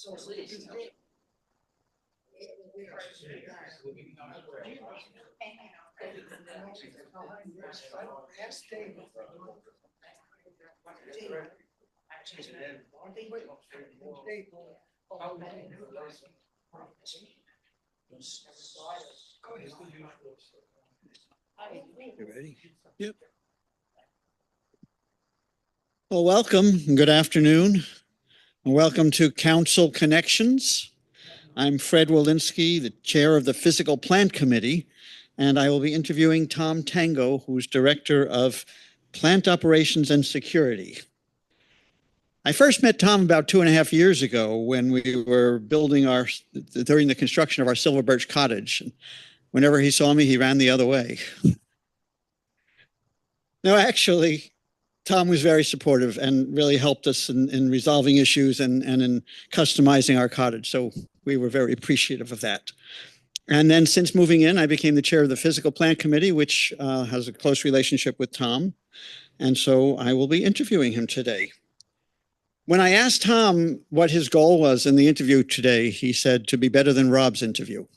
You ready? Yep. Well, welcome and good afternoon. And welcome to Council Connections. I'm Fred Walensky, the chair of the Physical Plant Committee, and I will be interviewing Tom Tango, who's director of Plant Operations and Security. I first met Tom about 2.5 years ago when we were during the construction of our Silver Birch Cottage. Whenever he saw me, he ran the other way. No, actually, Tom was very supportive and really helped us in resolving issues and in customizing our cottage. So we were very appreciative of that. And then since moving in, I became the chair of the Physical Plant Committee, which has a close relationship with Tom. And so I will be interviewing him today. When I asked Tom what his goal was in the interview today, he said to be better than Rob's interview.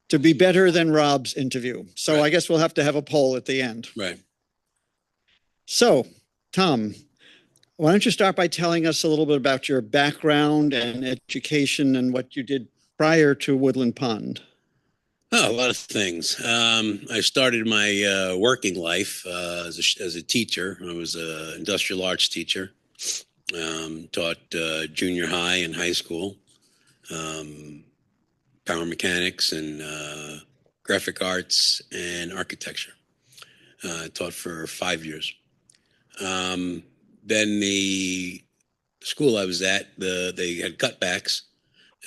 To be better than Rob's interview. So right. I guess we'll have to have a poll at the end. Right. So, Tom, why don't you start by telling us a little bit about your background and education and what you did prior to Woodland Pond? Oh, a lot of things. I started my working life as a teacher. I was an industrial arts teacher. Taught junior high and high school, power mechanics and graphic arts and architecture. Taught for 5 years. Then the school I was at, they had cutbacks,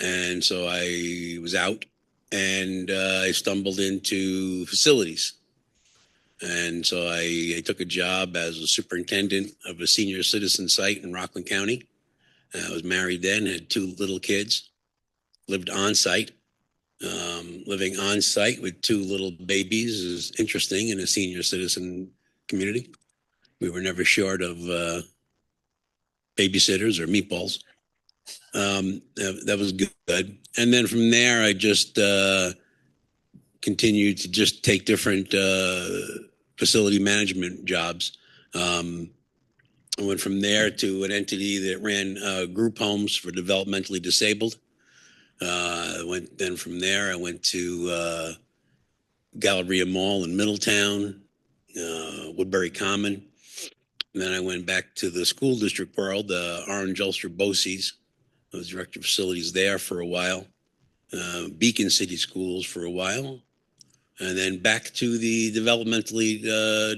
and so I was out. And I stumbled into facilities. And so I took a job as a superintendent of a senior citizen site in Rockland County. I was married then, had 2 little kids, lived on site. Living on site with 2 little babies is interesting in a senior citizen community. We were never short of babysitters or meatballs. That was good. And then from there, I just continued to just take different facility management jobs. I went from there to an entity that ran group homes for developmentally disabled. Then from there, I went to Galleria Mall in Middletown, Woodbury Common. And then I went back to the school district world, Orange Ulster BOCES. I was director of facilities there for a while, Beacon City Schools for a while, and then back to the developmentally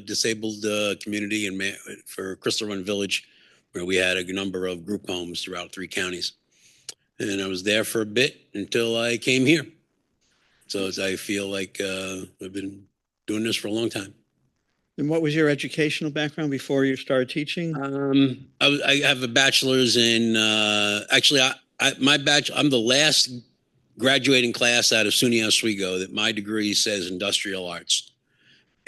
disabled community for Crystal Run Village, where we had a number of group homes throughout 3 counties. And I was there for a bit until I came here. So I feel like I've been doing this for a long time. And what was your educational background before you started teaching? I have a bachelor's in, I'm the last graduating class out of SUNY Oswego that my degree says industrial arts.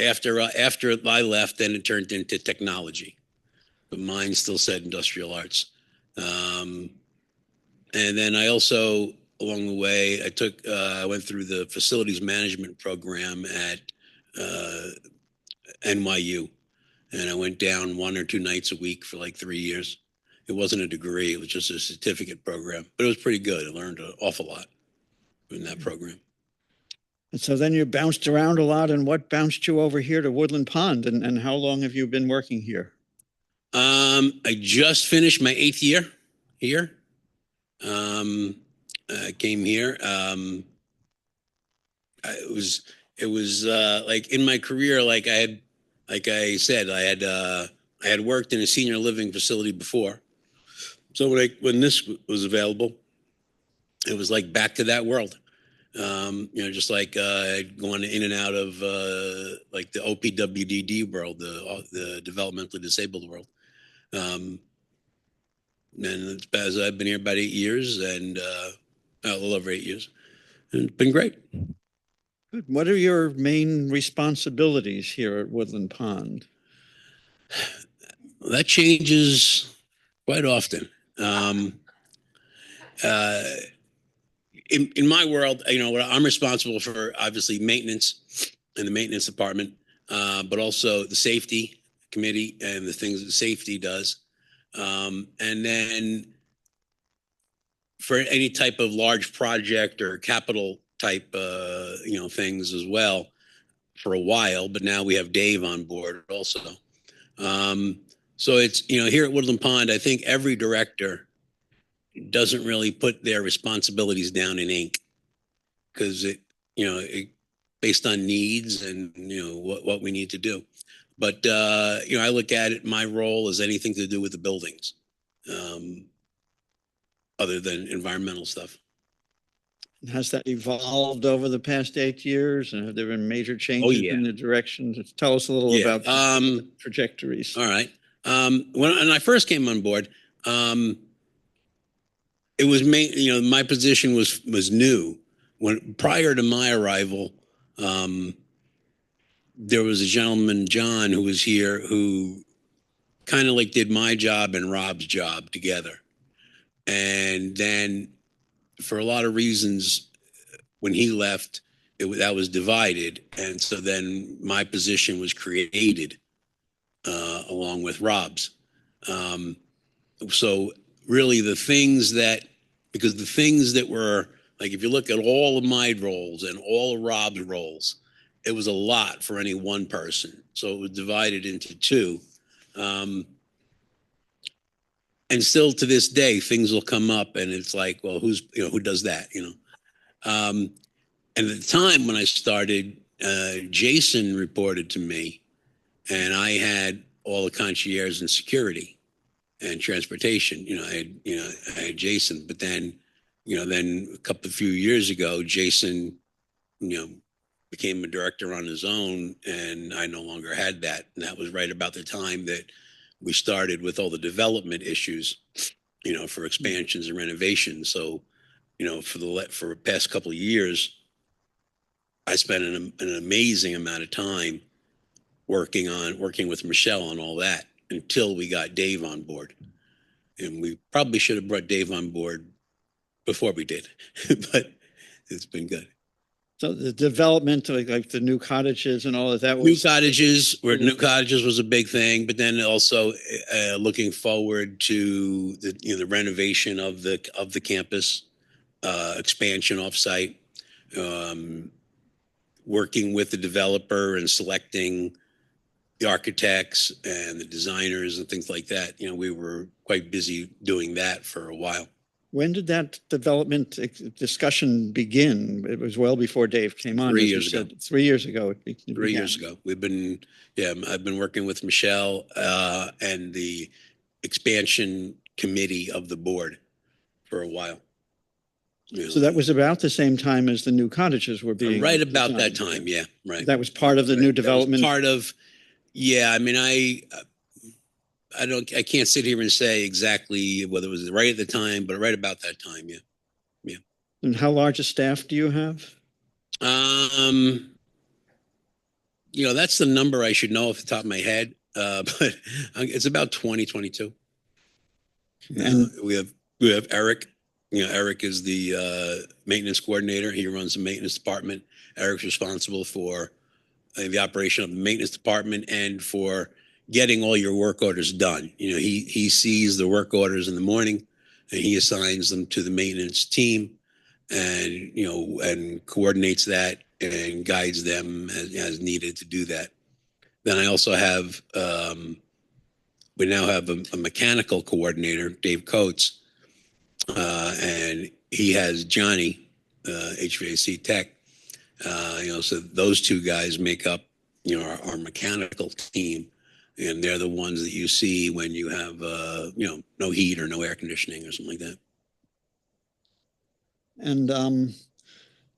After I left, then it turned into technology, but mine still said industrial arts. And then I also, along the way, I went through the facilities management program at NYU, and I went down 1 or 2 nights a week for like 3 years. It wasn't a degree, it was just a certificate program, but it was pretty good. I learned an awful lot in that program. And so then you bounced around a lot, and what bounced you over here to Woodland Pond, and how long have you been working here? I just finished my 8th year here. I came here. It was like in my career, like I said, I had worked in a senior living facility before. So when this was available, it was like back to that world. Just like I'd gone in and out of like the OPWDD world, the developmentally disabled world. And as I've been here about 8 years, and a little over 8 years, and it's been great. Good. What are your main responsibilities here at Woodland Pond? Well, that changes quite often. Um, uh, in my world, I'm responsible for obviously maintenance in the maintenance department, but also the safety committee and the things that safety does. And then for any type of large project or capital type, things as well for a while, but now we have Dave on board also. Um, so it's, here at Woodland Pond, I think every director doesn't really put their responsibilities down in ink because it based on needs and, what we need to do. But, I look at it, my role as anything to do with the buildings, other than environmental stuff. Has that evolved over the past 8 years? And have there been major changes yeah. in the direction? Tell us a little Yeah. about the trajectories. All right. When I first came on board, it was my position was new. When prior to my arrival, there was a gentleman, John, who was here who kind of like did my job and Rob's job together. And then for a lot of reasons, when he left, that was divided. And so then my position was created along with Rob's. So really because the things that were, like, if you look at all of my roles and all of Rob's roles, it was a lot for any one person. So it was divided into two. And still to this day, things will come up and it's like, well, who does that? And at the time when I started, Jason reported to me, and I had all the concierge and security and transportation. I had Jason, but then a few years ago, Jason, became a director on his own, and I no longer had that. And that was right about the time that we started with all the development issues, for expansions and renovations. So, for the past couple of years, I spent an amazing amount of time working with Michelle on all that until we got Dave on board. And we probably should have brought Dave on board before we did, but it's been good. So the development, like the new cottages and all of that, New cottages was a big thing, but then also looking forward to the renovation of the campus, expansion offsite, working with the developer and selecting the architects and the designers and things like that. We were quite busy doing that for a while. When did that development discussion begin? It was well before Dave came on. 3 years ago. 3 years ago. 3 years ago. I've been working with Michelle and the expansion committee of the board for a while. So that was about the same time as the new cottages were being right about designed. that time. Yeah. Right. That was part of the new development. Part of, yeah. I mean, I can't sit here and say exactly whether it was right at the time, but right about that time. Yeah. Yeah. And how large a staff do you have? That's the number I should know off the top of my head. But it's about 20, 22. And we have Eric. Eric is the maintenance coordinator. He runs the maintenance department. Eric's responsible for the operation of the maintenance department and for getting all your work orders done. He sees the work orders in the morning and he assigns them to the maintenance team and, and coordinates that and guides them as needed to do that. Then I also have, we now have a mechanical coordinator, Dave Coates, and he has Johnny, HVAC tech. So those two guys make up, our mechanical team. And they're the ones that you see when you have, no heat or no air conditioning or something like that. And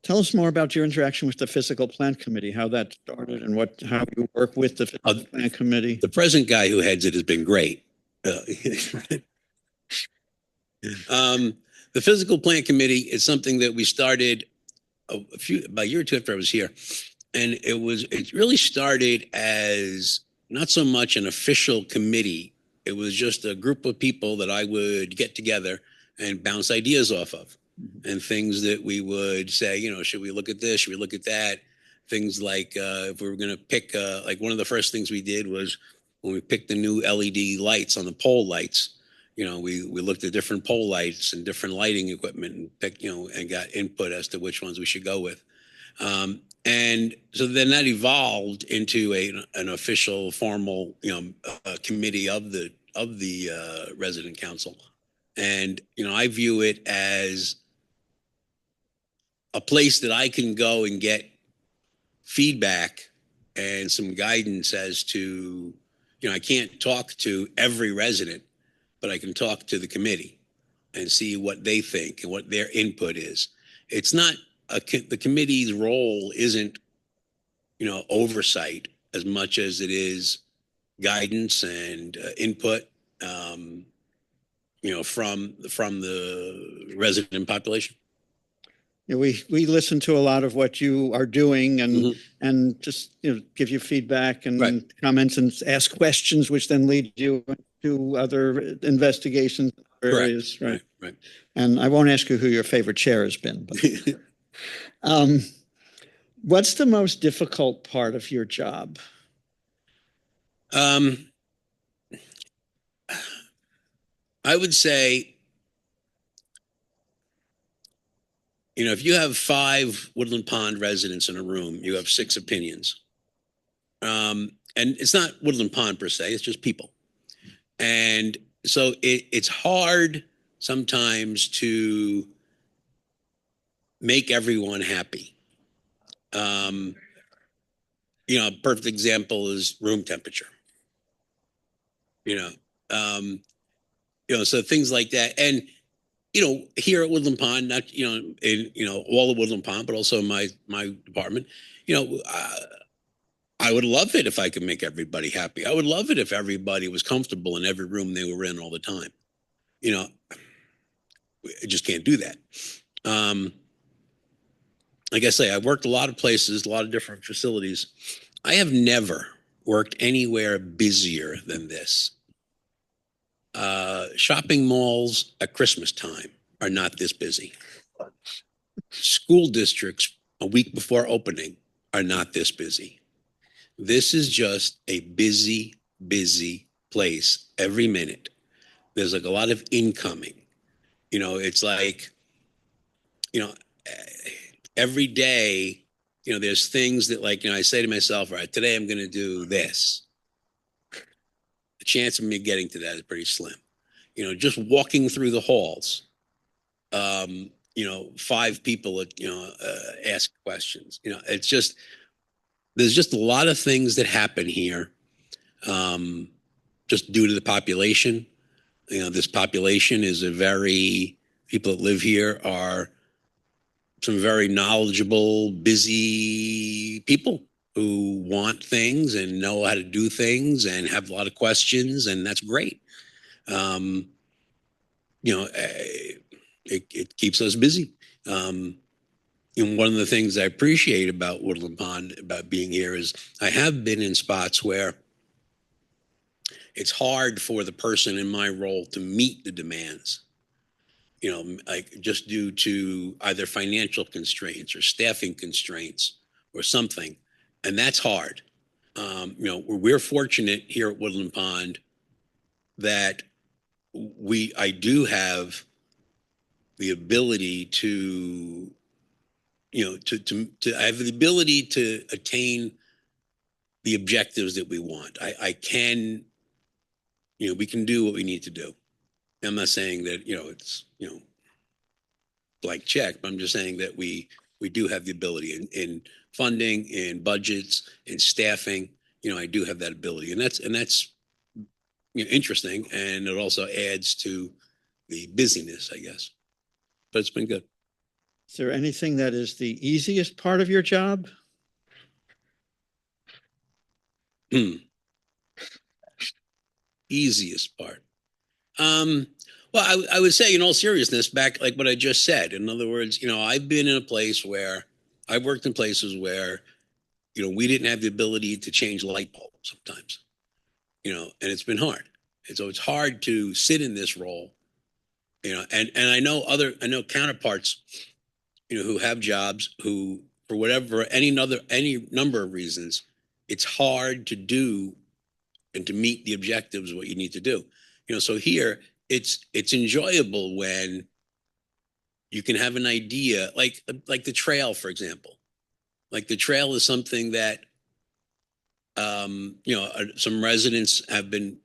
tell us more about your interaction with the physical plant committee, how that started and how you work with the physical plant committee. The present guy who heads it has been great. The physical plant committee is something that we started about a year or two after I was here. And it really started as not so much an official committee It was just a group of people that I would get together and bounce ideas off of, and things that we would say, should we look at this? Should we look at that? Things like if we were going to pick, like one of the first things we did was when we picked the new LED lights on the pole lights. We looked at different pole lights and different lighting equipment and picked, and got input as to which ones we should go with. And so then that evolved into an official, formal, committee of the resident council. And I view it as a place that I can go and get feedback and some guidance as to, I can't talk to every resident, but I can talk to the committee and see what they think and what their input is. It's not the committee's role isn't, oversight as much as it is guidance and input, from the resident population. We listen to a lot of what you are doing and Mhm. and just give you feedback and Right. comments and ask questions, which then lead you to other investigations areas, right? Right. And I won't ask you who your favorite chair has been, but um, what's the most difficult part of your job? I would say, if you have 5 Woodland Pond residents in a room, you have 6 opinions. And it's not Woodland Pond per se, it's just people. And so it's hard sometimes to make everyone happy. A perfect example is room temperature. You know, so things like that. And here at Woodland Pond, not in all of Woodland Pond, but also my department, I would love it if I could make everybody happy. I would love it if everybody was comfortable in every room they were in all the time. I just can't do that. Like I say, I've worked a lot of places, a lot of different facilities. I have never worked anywhere busier than this. Shopping malls at Christmas time are not this busy. School districts a week before opening are not this busy. This is just a busy, busy place every minute. There's like a lot of incoming. It's like, every day, there's things that like, I say to myself, all right, today I'm going to do this. The chance of me getting to that is pretty slim. Just walking through the halls, 5 people, ask questions. It's just, there's just a lot of things that happen here, just due to the population. This population is people that live here are some very knowledgeable, busy people who want things and know how to do things and have a lot of questions, and that's great. It keeps us busy. And one of the things I appreciate about Woodland Pond, about being here, is I have been in spots where it's hard for the person in my role to meet the demands, like just due to either financial constraints or staffing constraints or something. And that's hard. We're fortunate here at Woodland Pond that I do have the ability to, I have the ability to attain the objectives that we want. I can, we can do what we need to do. I'm not saying that, it's, blank check, but I'm just saying that we do have the ability in funding, in budgets, in staffing. I do have that ability, and that's interesting, and it also adds to the busyness, I guess. But it's been good. Is there anything that is the easiest part of your job? Easiest part. Well, I would say, in all seriousness, back like what I just said. In other words, I've been in a place where I've worked in places where, we didn't have the ability to change light bulbs sometimes, and it's been hard. And so it's hard to sit in this role, and I know counterparts, who have jobs who, for whatever, any number of reasons, it's hard to do and to meet the objectives of what you need to do. So here it's enjoyable when you can have an idea, like the trail, for example. Like the trail is something that some residents have been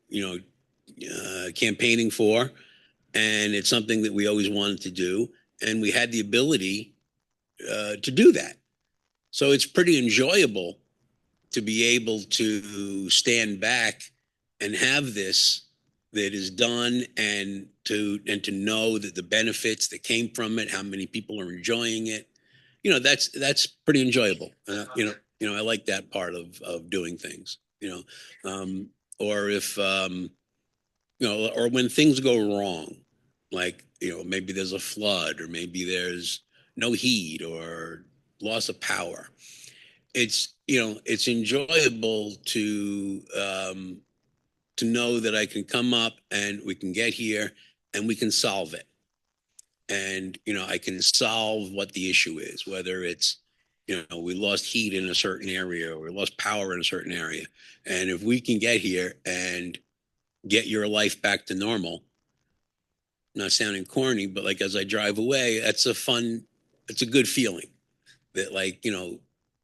campaigning for, and it's something that we always wanted to do, and we had the ability to do that. So it's pretty enjoyable to be able to stand back and have this that is done, and to know that the benefits that came from it, how many people are enjoying it, that's pretty enjoyable. I like that part of doing things. Or if or when things go wrong, like maybe there's a flood, or maybe there's no heat or loss of power. It's enjoyable to know that I can come up and we can get here and we can solve it. And I can solve what the issue is, whether it's we lost heat in a certain area, or we lost power in a certain area, and if we can get here and get your life back to normal. Not sounding corny, but like as I drive away, it's a good feeling that, like,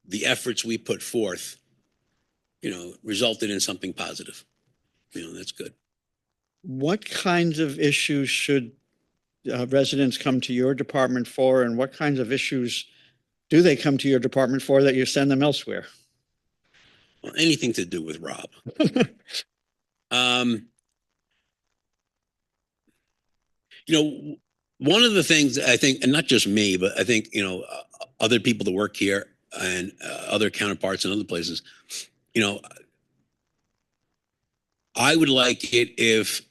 the efforts we put forth, resulted in something positive. That's good. What kinds of issues should residents come to your department for, and what kinds of issues do they come to your department for that you send them elsewhere? Well, anything to do with Rob. um, One of the things I think, and not just me, but I think, other people that work here, and other counterparts in other places, I would like it if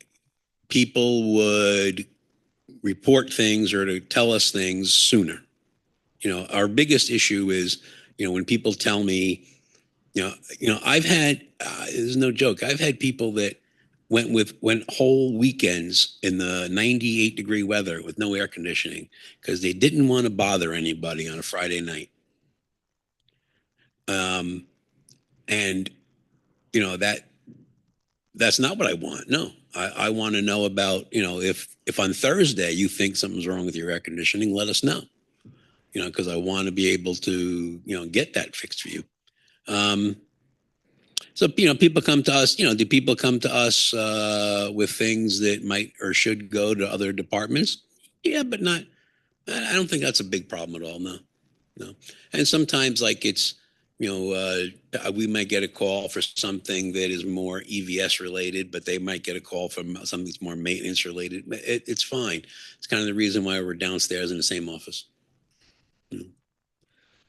people would report things or to tell us things sooner. Our biggest issue is, when people tell me, I've had, there's no joke. I've had people that went whole weekends in the 98-degree weather with no air conditioning because they didn't want to bother anybody on a Friday night. And that's not what I want. No, I want to know about, if on Thursday you think something's wrong with your air conditioning, let us know, because I want to be able to, get that fixed for you. So, people come to us, do people come to us with things that might or should go to other departments? Yeah, but I don't think that's a big problem at all. No, no. And sometimes, like, it's, we might get a call for something that is more EVS related, but they might get a call from something that's more maintenance related. It's fine. It's kind of the reason why we're downstairs in the same office.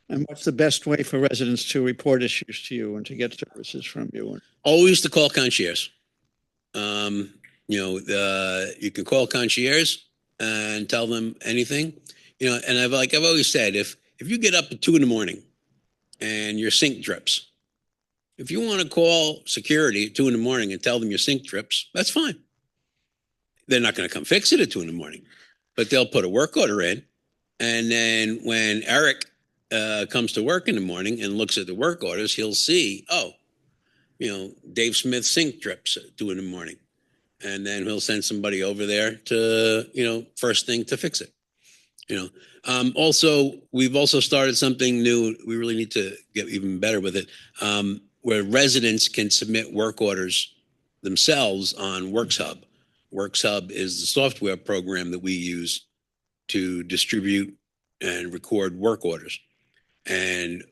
And what's the best way for residents to report issues to you and to get services from you? Always to call concierge. You can call concierge and tell them anything. And I've always said, if you get up at 2 a.m. and your sink drips, if you want to call security at 2 a.m. and tell them your sink drips, that's fine. They're not going to come fix it at 2 a.m, but they'll put a work order in. And then when Eric comes to work in the morning and looks at the work orders, he'll see, Dave Smith's sink drips at 2 a.m. And then he'll send somebody over there to, first thing to fix it. Also, we've also started something new. We really need to get even better with it, where residents can submit work orders themselves on WorksHub. WorksHub is the software program that we use to distribute and record work orders. And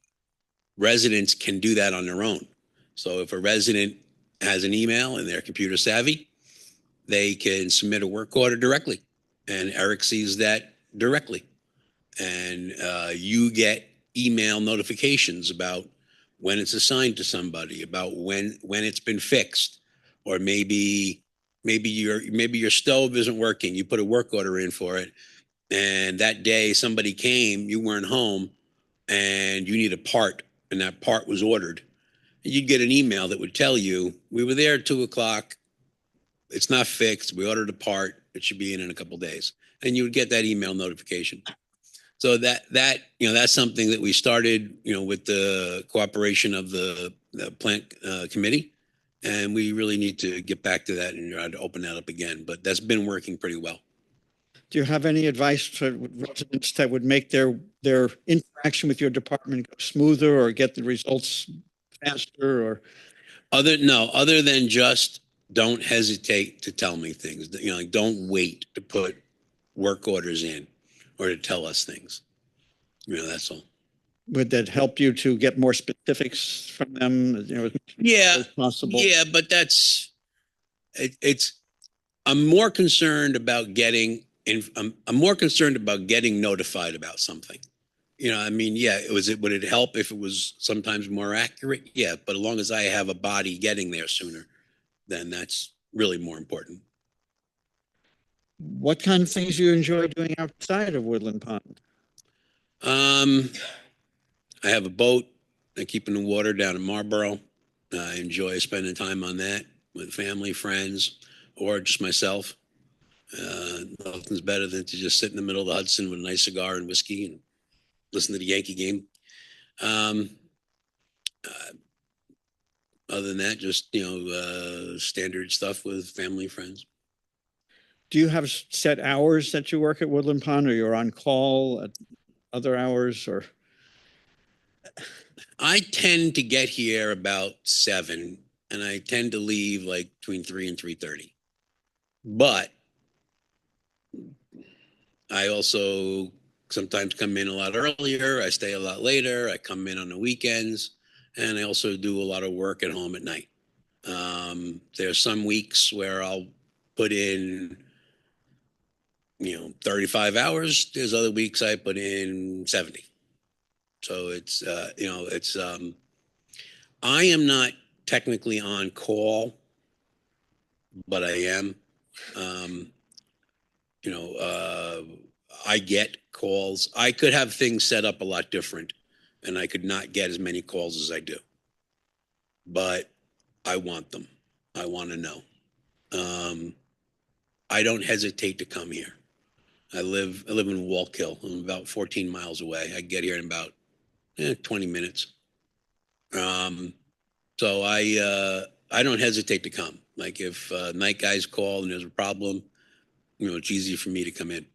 residents can do that on their own. So if a resident has an email and they're computer savvy, they can submit a work order directly, and Eric sees that directly. And you get email notifications about when it's assigned to somebody, about when it's been fixed, or maybe your stove isn't working. You put a work order in for it, and that day somebody came, you weren't home, and you need a part, and that part was ordered. And you'd get an email that would tell you, we were there at 2 o'clock. it's not fixed. We ordered a part. It should be in a couple of days. And you would get that email notification. So that's something that we started, with the cooperation of the plant committee. And we really need to get back to that and try to open that up again. But that's been working pretty well. Do you have any advice for residents that would make their interaction with your department go smoother or get the results faster or? Other than just don't hesitate to tell me things. Like don't wait to put work orders in or to tell us things. That's all. Would that help you to get more specifics from them, Yeah, as possible? yeah, but it's I'm more concerned about I'm more concerned about getting notified about something. Yeah, would it help if it was sometimes more accurate? Yeah, but as long as I have a body getting there sooner, then that's really more important. What kind of things do you enjoy doing outside of Woodland Pond? Um, I have a boat. I keep in the water down in Marlboro. I enjoy spending time on that with family, friends, or just myself. Nothing's better than to just sit in the middle of the Hudson with a nice cigar and whiskey and listen to the Yankee game. Um, uh, Other than that, just standard stuff with family, friends. Do you have set hours that you work at Woodland Pond, or you're on call at other hours, or? I tend to get here about 7, and I tend to leave like between 3 and 3:30. But I also sometimes come in a lot earlier. I stay a lot later. I come in on the weekends, and I also do a lot of work at home at night. There's some weeks where I'll put in, 35 hours. There's other weeks I put in 70. So I am not technically on call, but I am. Um, I get calls. I could have things set up a lot different, and I could not get as many calls as I do. But I want them. I want to know. Um, I don't hesitate to come here. I live in Wallkill. I'm about 14 miles away. I get here in about 20 minutes. Um, so I don't hesitate to come. Like if night guys call and there's a problem, it's easy for me to come in.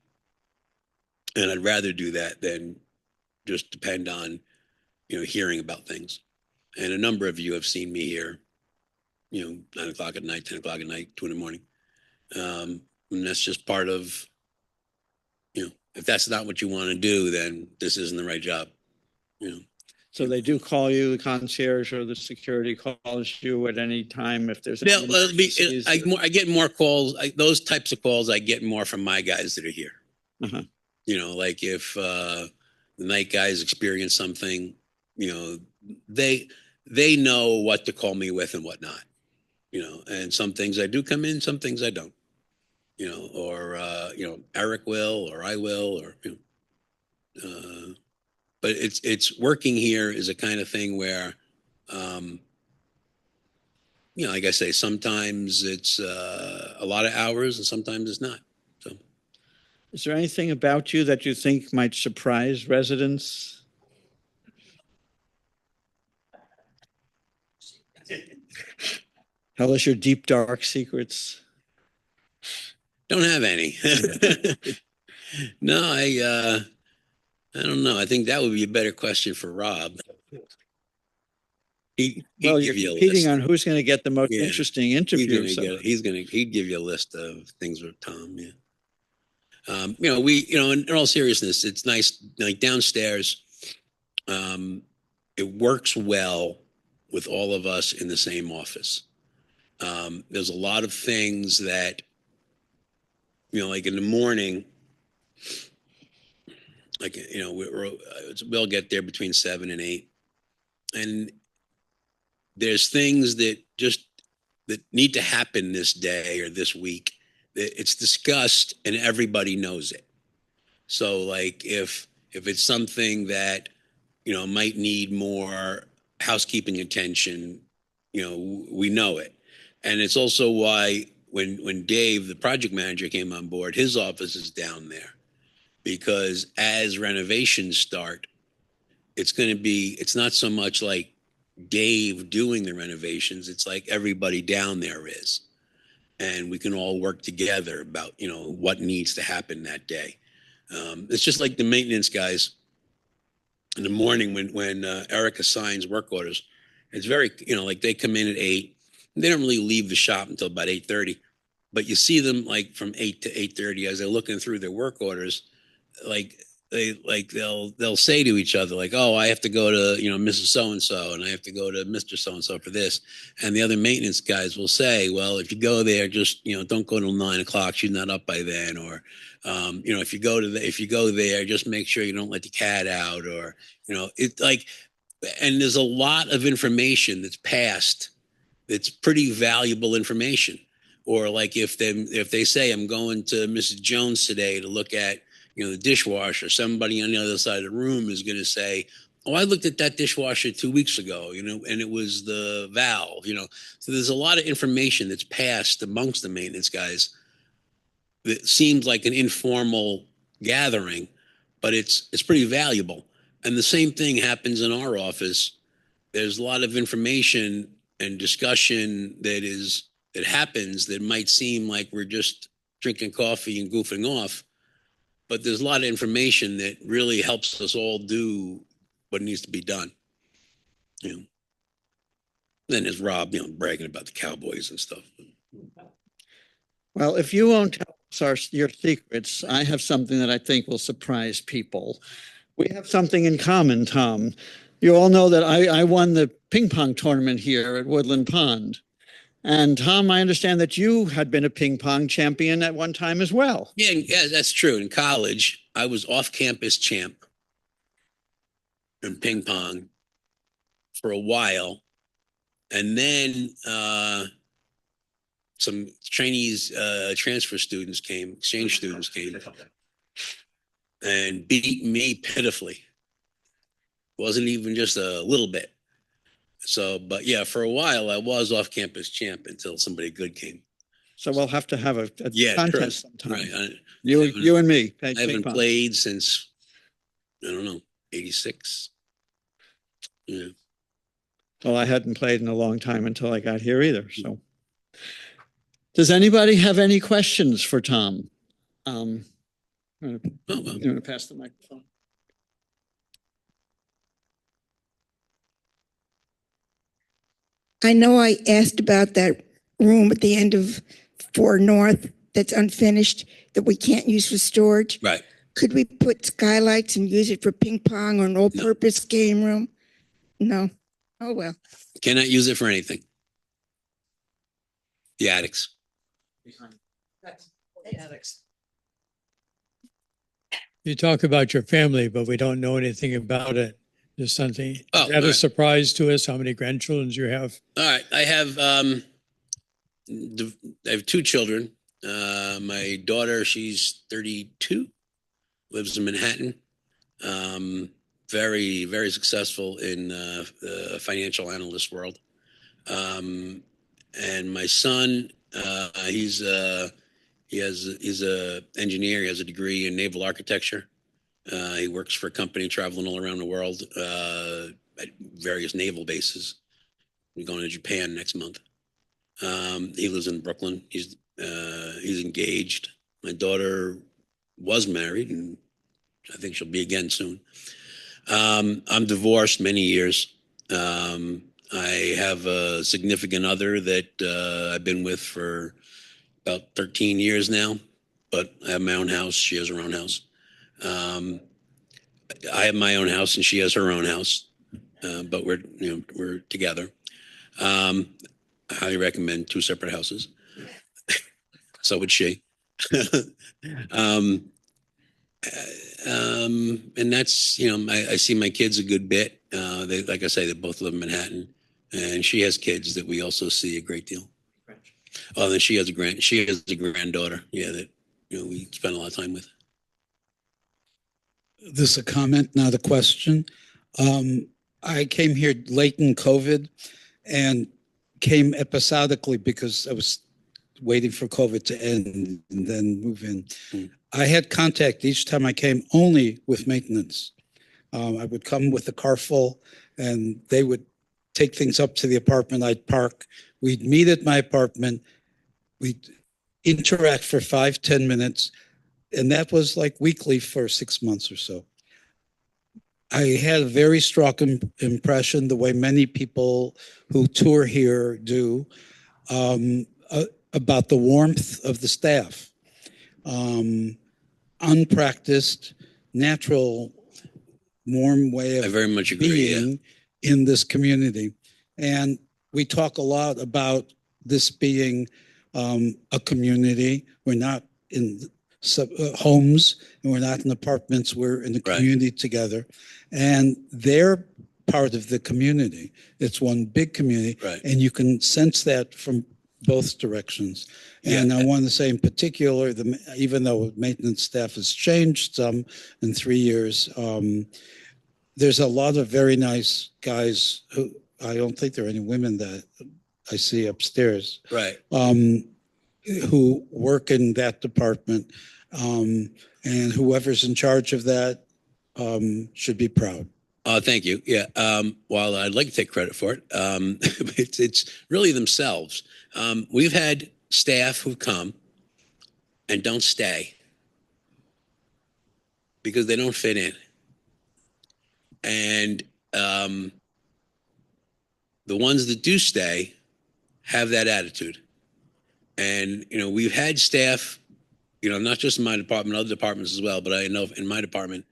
And I'd rather do that than just depend on, hearing about things. And a number of you have seen me here, 9 o'clock at night, 10 o'clock at night, 2 in the morning. And that's just part of, if that's not what you want to do, then this isn't the right job. So they do call you, the concierge or the security calls you at any time if there's any emergencies? I get more calls. Those types of calls I get more from my guys that are here. Uh-huh. Like if the night guys experience something, they know what to call me with and whatnot. And some things I do come in, some things I don't. Or Eric will, or I will, or but it's working here is a kind of thing where, like I say, sometimes it's a lot of hours and sometimes it's not. So, is there anything about you that you think might surprise residents? Tell us your deep, dark secrets. Don't have any. No, I don't know. I think that would be a better question for Rob. Well, you're competing on who's going to get the most interesting interview. He'd give you a list of things with Tom. Yeah. In all seriousness, it's nice. Like downstairs, it works well with all of us in the same office. There's a lot of things that, like in the morning, like, we'll get there between 7 and 8. And there's things that need to happen this day or this week. It's discussed and everybody knows it. So like if it's something that, might need more housekeeping attention, we know it. And it's also why when Dave, the project manager, came on board, his office is down there because as renovations start, it's not so much like Dave doing the renovations. It's like everybody down there is. And we can all work together about, what needs to happen that day. It's just like the maintenance guys in the morning when Eric assigns work orders. It's very, like they come in at 8. They don't really leave the shop until about 8:30. But you see them like from 8 to 8:30 as they're looking through their work orders, like they'll say to each other like, oh, I have to go to Mrs. So and so, and I have to go to Mr. So and so for this, and the other maintenance guys will say, well, if you go there, just don't go till 9 o'clock. She's not up by then, or if you go there, just make sure you don't let the cat out, or it's like, and there's a lot of information that's passed that's pretty valuable information. Or like if they say I'm going to Mrs. Jones today to look at the dishwasher, somebody on the other side of the room is going to say, oh, I looked at that dishwasher 2 weeks ago, and it was the valve, So there's a lot of information that's passed amongst the maintenance guys that seems like an informal gathering, but it's pretty valuable. And the same thing happens in our office. There's a lot of information and discussion that happens that might seem like we're just drinking coffee and goofing off, but there's a lot of information that really helps us all do what needs to be done. Then there's Rob, bragging about the Cowboys and stuff. Well, if you won't tell us your secrets, I have something that I think will surprise people. We have something in common, Tom. You all know that I won the ping pong tournament here at Woodland Pond. And Tom, I understand that you had been a ping pong champion at one time as well. Yeah, that's true. In college, I was off-campus champ in ping pong for a while. And then some Chinese exchange students came and beat me pitifully. Wasn't even just a little bit. So, but yeah, for a while I was off-campus champ until somebody good came. So we'll have to have a contest sometime. Right. You and me. I haven't played since, I don't know, 86. Yeah. Well, I hadn't played in a long time until I got here either. So does anybody have any questions for Tom? I'm going to pass the microphone. I know I asked about that room at the end of 4 North that's unfinished that we can't use for storage. Right. Could we put skylights and use it for ping pong or an all-purpose game room? No. Oh, well. Cannot use it for anything. The attics. You talk about your family, but we don't know anything about it. Is something is that a right. surprise to us? How many grandchildren do you have? All right, I have 2 children. My daughter, she's 32, lives in Manhattan. Very, very successful in the financial analyst world. And my son, he's a engineer. He has a degree in naval architecture. He works for a company traveling all around the world at various naval bases. We're going to Japan next month. He lives in Brooklyn. He's engaged. My daughter was married, and I think she'll be again soon. I'm divorced many years. I have a significant other that I've been with for about 13 years now, but I have my own house. She has her own house. I have my own house and she has her own house, but we're together. I highly recommend 2 separate houses. So would she. And that's, I see my kids a good bit. They, like I say, they both live in Manhattan, and she has kids that we also see a great deal. Oh, then she has a granddaughter. Yeah, that we spend a lot of time with. This is a comment, not a question. I came here late in COVID and came episodically because I was waiting for COVID to end and then move in. Mm. I had contact each time I came only with maintenance. I would come with a car full and they would take things up to the apartment. I'd park. We'd meet at my apartment. We'd interact for 5-10 minutes. And that was like weekly for 6 months or so. I had a very strong impression, the way many people who tour here do, about the warmth of the staff. Unpracticed, natural, warm way I of very much agree. Yeah. being in this community. And we talk a lot about this being a community. We're not in homes and we're not in apartments. We're in the Right. community together. And they're part of the community. It's one big community. Right. And you can sense that from both directions. Yeah. And I want to say in particular, even though maintenance staff has changed some in 3 years, there's a lot of very nice guys who, I don't think there are any women that I see upstairs, Right. who work in that department. And whoever's in charge of that should be proud. Thank you. Yeah. While I'd like to take credit for it, it's really themselves. We've had staff who come and don't stay because they don't fit in. And the ones that do stay have that attitude. And, we've had staff, not just in my department, other departments as well, but I know in my department,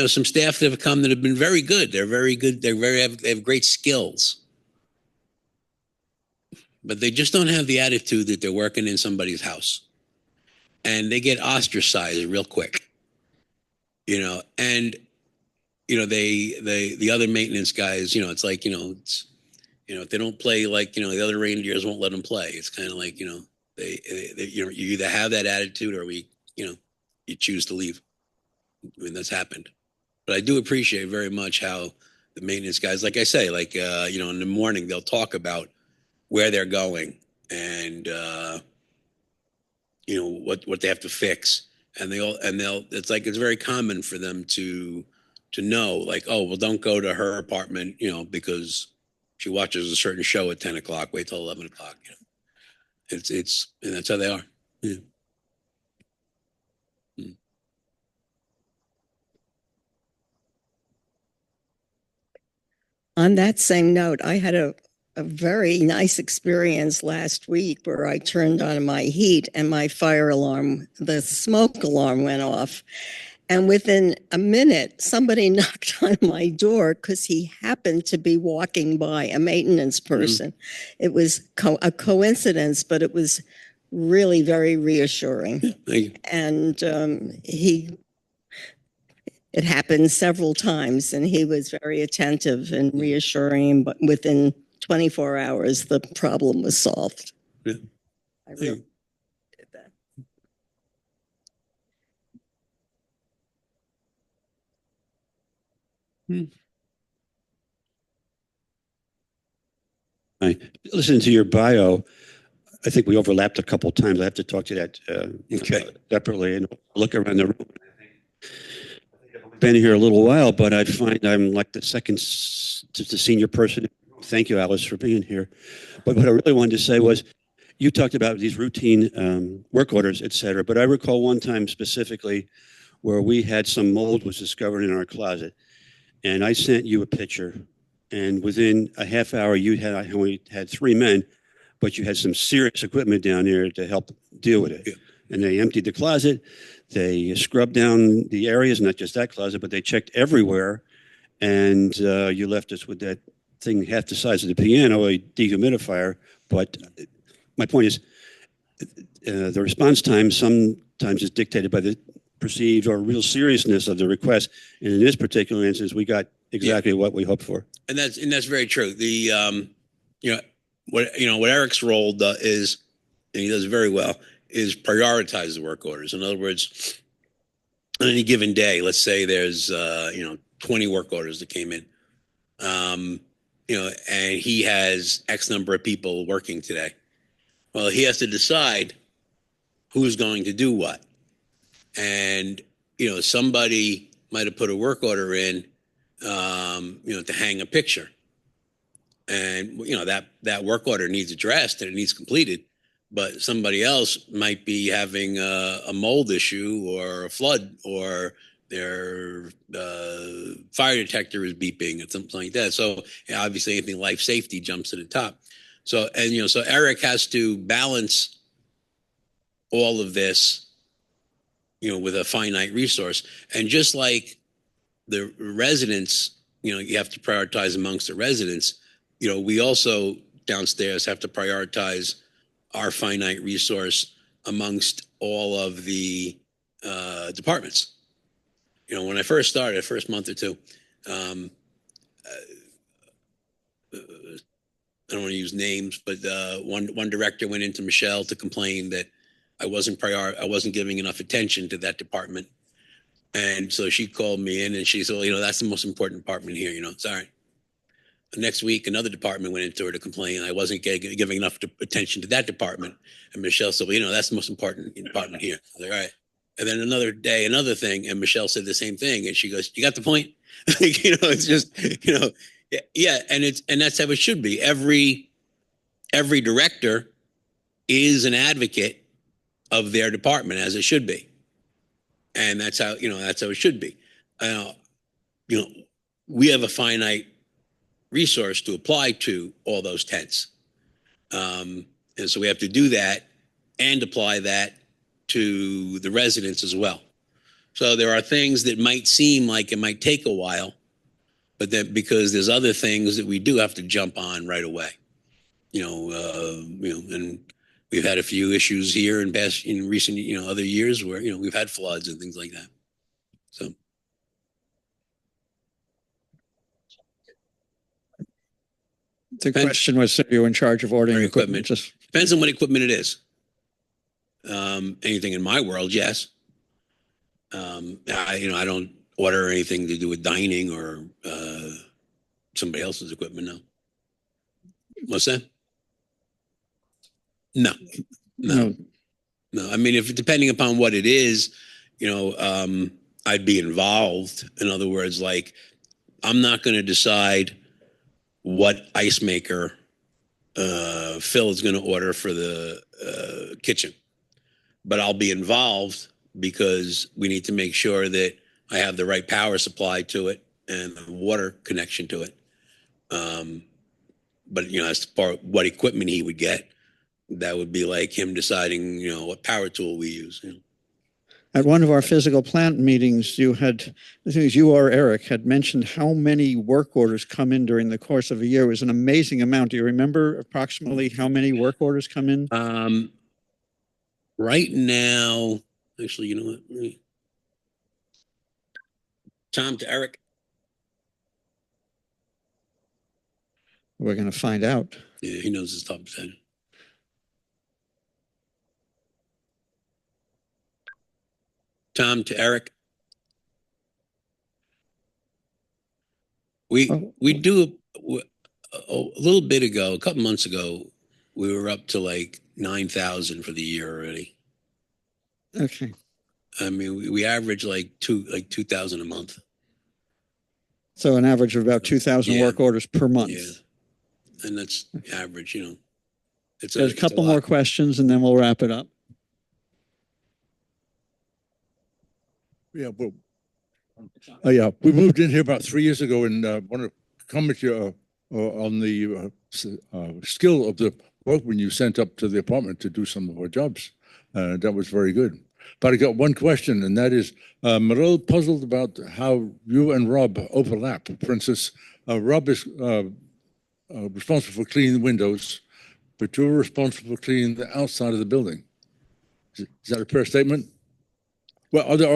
some staff that have come that have been very good. They're very good. They have great skills. But they just don't have the attitude that they're working in somebody's house. And they get ostracized real quick. And the other maintenance guys, it's like, if they don't play like, the other reindeers won't let them play. It's kind of like, they you either have that attitude or you choose to leave. I mean, that's happened. But I do appreciate very much how the maintenance guys, like I say, like, in the morning, they'll talk about where they're going and, what they have to fix. And it's like, it's very common for them to know, like, oh, well, don't go to her apartment, because she watches a certain show at 10 o'clock, wait till 11 o'clock. And that's how they are. Yeah. On that same note, I had a very nice experience last week where I turned on my heat and my fire alarm, the smoke alarm went off. And within a minute, somebody knocked on my door because he happened to be walking by, a maintenance person. It was a coincidence, but it was really very reassuring. Thank you. And it happened several times, and he was very attentive and reassuring, but within 24 hours, the problem was solved. Yeah. I really did that. Listening to your bio, I think we overlapped a couple of times. I have to talk to that Okay. separately and look around the room. I've been here a little while, but I find I'm like the second to the senior person. Thank you, Alice, for being here. But what I really wanted to say was, you talked about these routine work orders, et cetera. But I recall one time specifically where we had some mold was discovered in our closet, and I sent you a picture. And within a half hour, we had 3 men, but you had some serious equipment down there to help deal with it. Yeah. And they emptied the closet. They scrubbed down the areas, not just that closet, but they checked everywhere. And you left us with that thing half the size of the piano, a dehumidifier. But my point is, the response time sometimes is dictated by the perceived or real seriousness of the request. And in this particular instance, we got exactly what we hoped for. And that's very true. The what Eric's role is, and he does very well, is prioritize the work orders. In other words, on any given day, let's say there's 20 work orders that came in, and he has X number of people working today. Well, he has to decide who's going to do what. And, somebody might have put a work order in, to hang a picture. And, that work order needs addressed and it needs completed. But somebody else might be having a mold issue or a flood, or their fire detector is beeping or something like that. So obviously anything life safety jumps to the top. So, and, so Eric has to balance all of this, with a finite resource. And just like the residents, you have to prioritize amongst the residents, we also downstairs have to prioritize our finite resource amongst all of the departments. When I first started, first month or two, I don't want to use names, but one director went into Michelle to complain that I wasn't giving enough attention to that department. And so she called me in and she said, well, that's the most important department here, sorry. The next week, another department went into her to complain I wasn't giving enough attention to that department. And Michelle said, well, that's the most important department here. I was like, all right. And then another day, another thing. And Michelle said the same thing. And she goes, you got the point? It's just, yeah. And that's how it should be. Every director is an advocate of their department, as it should be. And that's how it should be. We have a finite resource to apply to all those tents. And so we have to do that and apply that to the residents as well. So there are things that might seem like it might take a while, but then because there's other things that we do have to jump on right away. And we've had a few issues here in recent, other years where, we've had floods and things like that. So. The question was, are you in charge of ordering equipment? Just depends on what equipment it is. Anything in my world, yes. I don't order anything to do with dining or somebody else's equipment. No. What's that? No. I mean, if depending upon what it is, I'd be involved. In other words, like, I'm not going to decide what ice maker Phil is going to order for the kitchen, but I'll be involved because we need to make sure that I have the right power supply to it and the water connection to it. But as far as what equipment he would get, that would be like him deciding, what power tool we use. At one of our physical plant meetings, you or Eric had mentioned how many work orders come in during the course of a year. It was an amazing amount. Do you remember approximately how many work orders come in? Right now, actually, you know what? Tom to Eric. We're going to find out. Yeah, he knows his top 10. Tom to Eric. We do a little bit ago, a couple months ago, we were up to like 9,000 for the year already. Okay. I mean, we average like 2,000 a month. So an average of about 2,000 work orders per month. Yeah, and that's average. There's a couple more questions, and then we'll wrap it up. Yeah, well, we moved in here about 3 years ago, and want to comment on the skill of the workmen you sent up to the apartment to do some of our jobs. That was very good. But I got one question, and that is, I'm a little puzzled about how you and Rob overlap. For instance, Rob is responsible for cleaning the windows, but you're responsible for cleaning the outside of the building. Is that a fair statement? Well, are there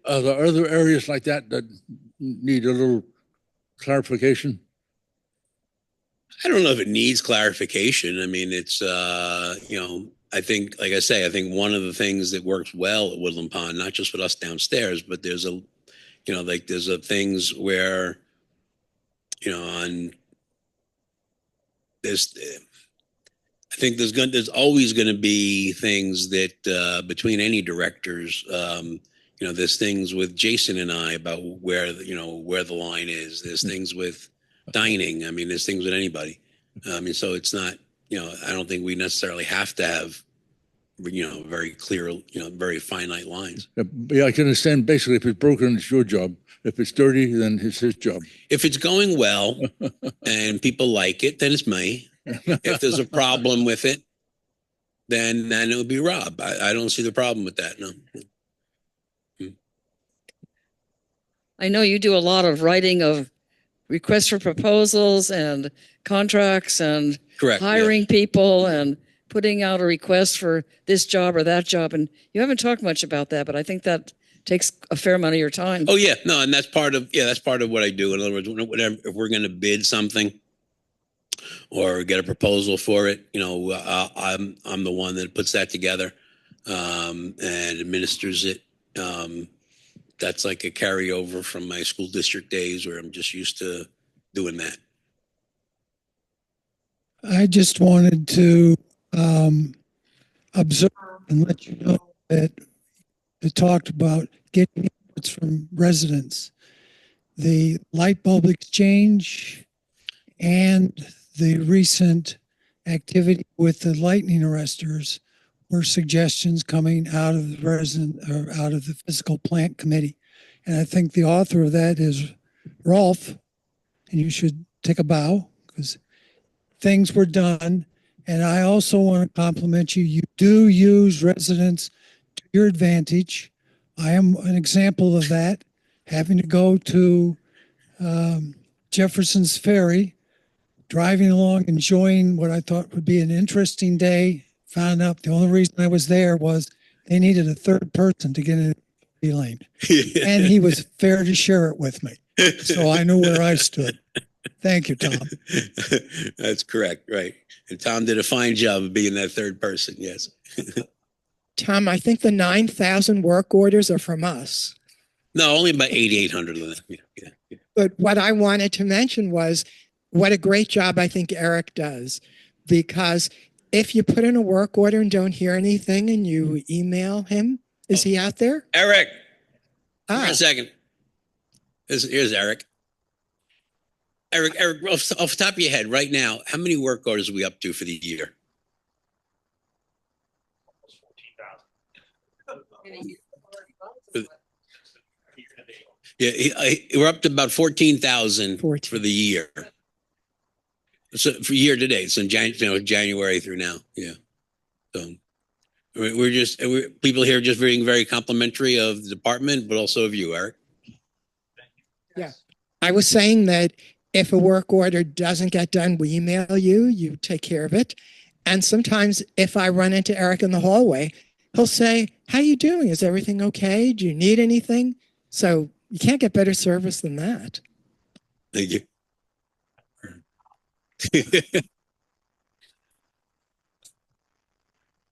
other areas like that need a little clarification? I don't know if it needs clarification. I mean, it's, I think, like I say, I think one of the things that works well at Woodland Pond, not just with us downstairs, but there's things where, I think there's always going to be things that between any directors, there's things with Jason and I about where the line is. There's things with dining. I mean, there's things with anybody. So it's not, I don't think we necessarily have to have, very clear, very finite lines. Yeah, I can understand basically if it's broken, it's your job. If it's dirty, then it's his job. If it's going well and people like it, then it's me. If there's a problem with it, then it would be Rob. I don't see the problem with that. No. I know you do a lot of writing of requests for proposals and contracts and Correct. hiring people and putting out a request for this job or that job. And you haven't talked much about that, but I think that takes a fair amount of your time. Oh yeah, no, and that's part of what I do. In other words, whatever, if we're going to bid something or get a proposal for it, I'm the one that puts that together and administers it. That's like a carryover from my school district days where I'm just used to doing that. I just wanted to observe and let you know that it talked about getting inputs from residents. The light bulb exchange and the recent activity with the lightning arresters were suggestions coming out of the resident or out of the physical plant committee. And I think the author of that is Rolf, and you should take a bow because things were done. And I also want to compliment you. You do use residents to your advantage. I am an example of that, having to go to Jefferson's Ferry, driving along, enjoying what I thought would be an interesting day. Found out the only reason I was there was they needed a third person to get in the lane. And he was fair to share it with me. So I knew where I stood. Thank you, Tom. That's correct. Right. And Tom did a fine job of being that third person. Yes. Tom, I think the 9,000 work orders are from us. No, only about 8,800 of them. Yeah. But what I wanted to mention was what a great job I think Eric does. Because if you put in a work order and don't hear anything and you email him, is he out there? Eric. For Ah, a second. Here's Eric. Eric, off the top of your head right now, how many work orders are we up to for the year? Yeah, we're up to about 14,000 for the year. So for year to date, so January through now. Yeah. So people here just being very complimentary of the department, but also of you, Eric. yeah. I was saying that if a work order doesn't get done, we email you, you take care of it. And sometimes if I run into Eric in the hallway, he'll say, how you doing? Is everything okay? Do you need anything? So you can't get better service than that. Thank you.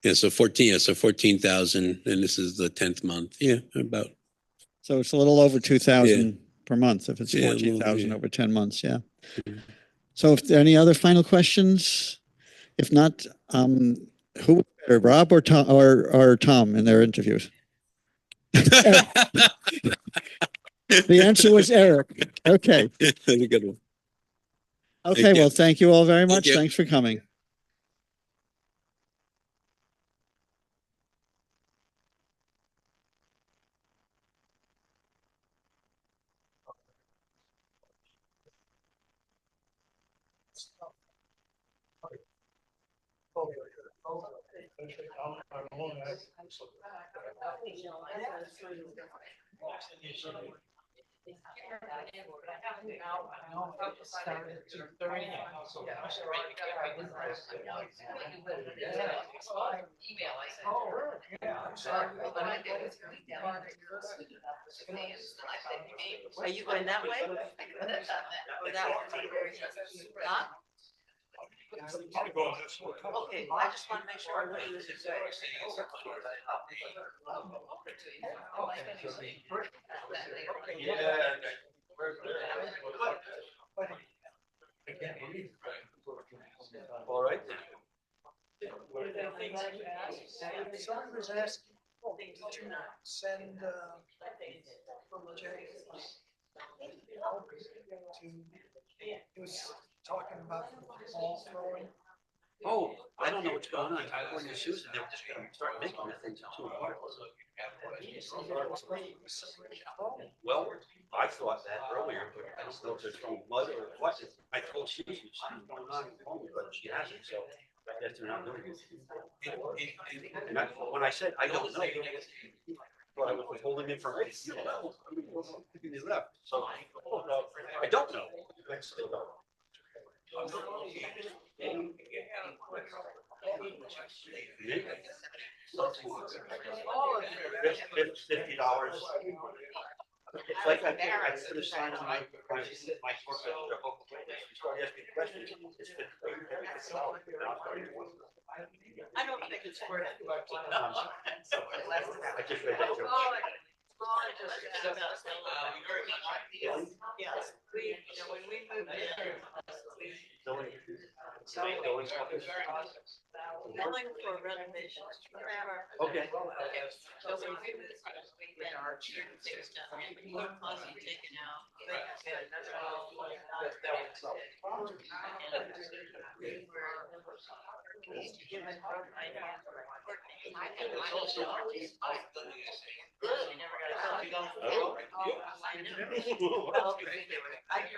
Yeah, so 14,000, and this is the 10th month. Yeah, about. So it's a little over 2,000 per month if it's Yeah, 14,000 yeah. over 10 months. Yeah. So if there are any other final questions, if not, who was better, Rob or Tom in their interviews? The answer was Eric. Okay. That's a good one. Okay. you. Well, thank you all very much. you. Thanks for coming. Are you going that way? Or that way? Not? Okay, I just want to make sure everybody was All right. Someone was asking, did you send, from Jay? He was talking about ball throwing. Oh, I don't know what's going on. According to Susan, they were just gonna start making the things two apart. Well, I thought that earlier, but I don't know if they're throwing mud or what. I told Susan, something's going on at home, but she hasn't, so I guess they're not doing it. And when I said, I don't know, but I was holding information. They left, so I don't know. I still don't. $50. It's like I put a sign on my portfolio. You start asking questions. It's I don't think it's worth it. I just read that joke. Yes, when we moved in, billing for renovations. Okay. So we had our things done, one closet taken out.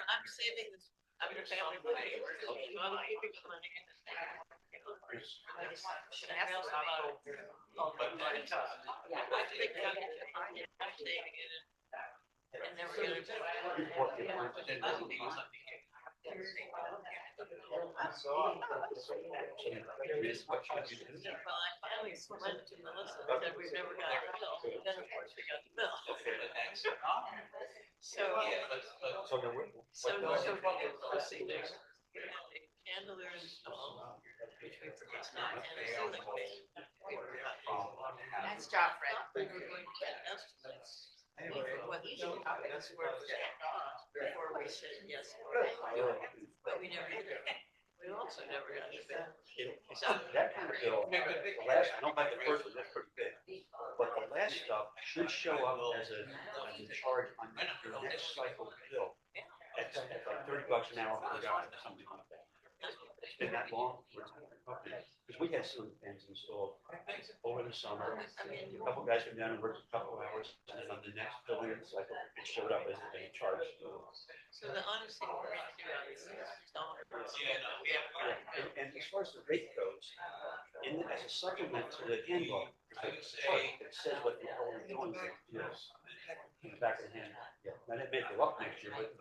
I'm saving this, I'm your family money. I'm keeping the money. I'm saving it. And then we're gonna. Well, I finally went to Melissa and said, we've never got a bill. Then of course we got the bill. So let's see, there's a candler installed, which we forgot not, and a ceiling fan. Nice job, Fred. We were going to get estimates. What the that's worth before we said yes. But we never did. We also never got a bill. That kind of bill, the last, I don't like the first one, that's pretty big. But the last stuff should show up as a charge on your next cycle bill. It's like $30 an hour per guy, or something like that. It's been that long. Because we had ceiling fans installed over the summer. A couple guys came down and worked a couple hours, and then on the next billing cycle, it showed up as a charge. So the honesty rate is And as far as the rate goes, as a supplement to the handbook, it says what the hell we're doing is in the back of the hand. Yeah, now that may go up next year, but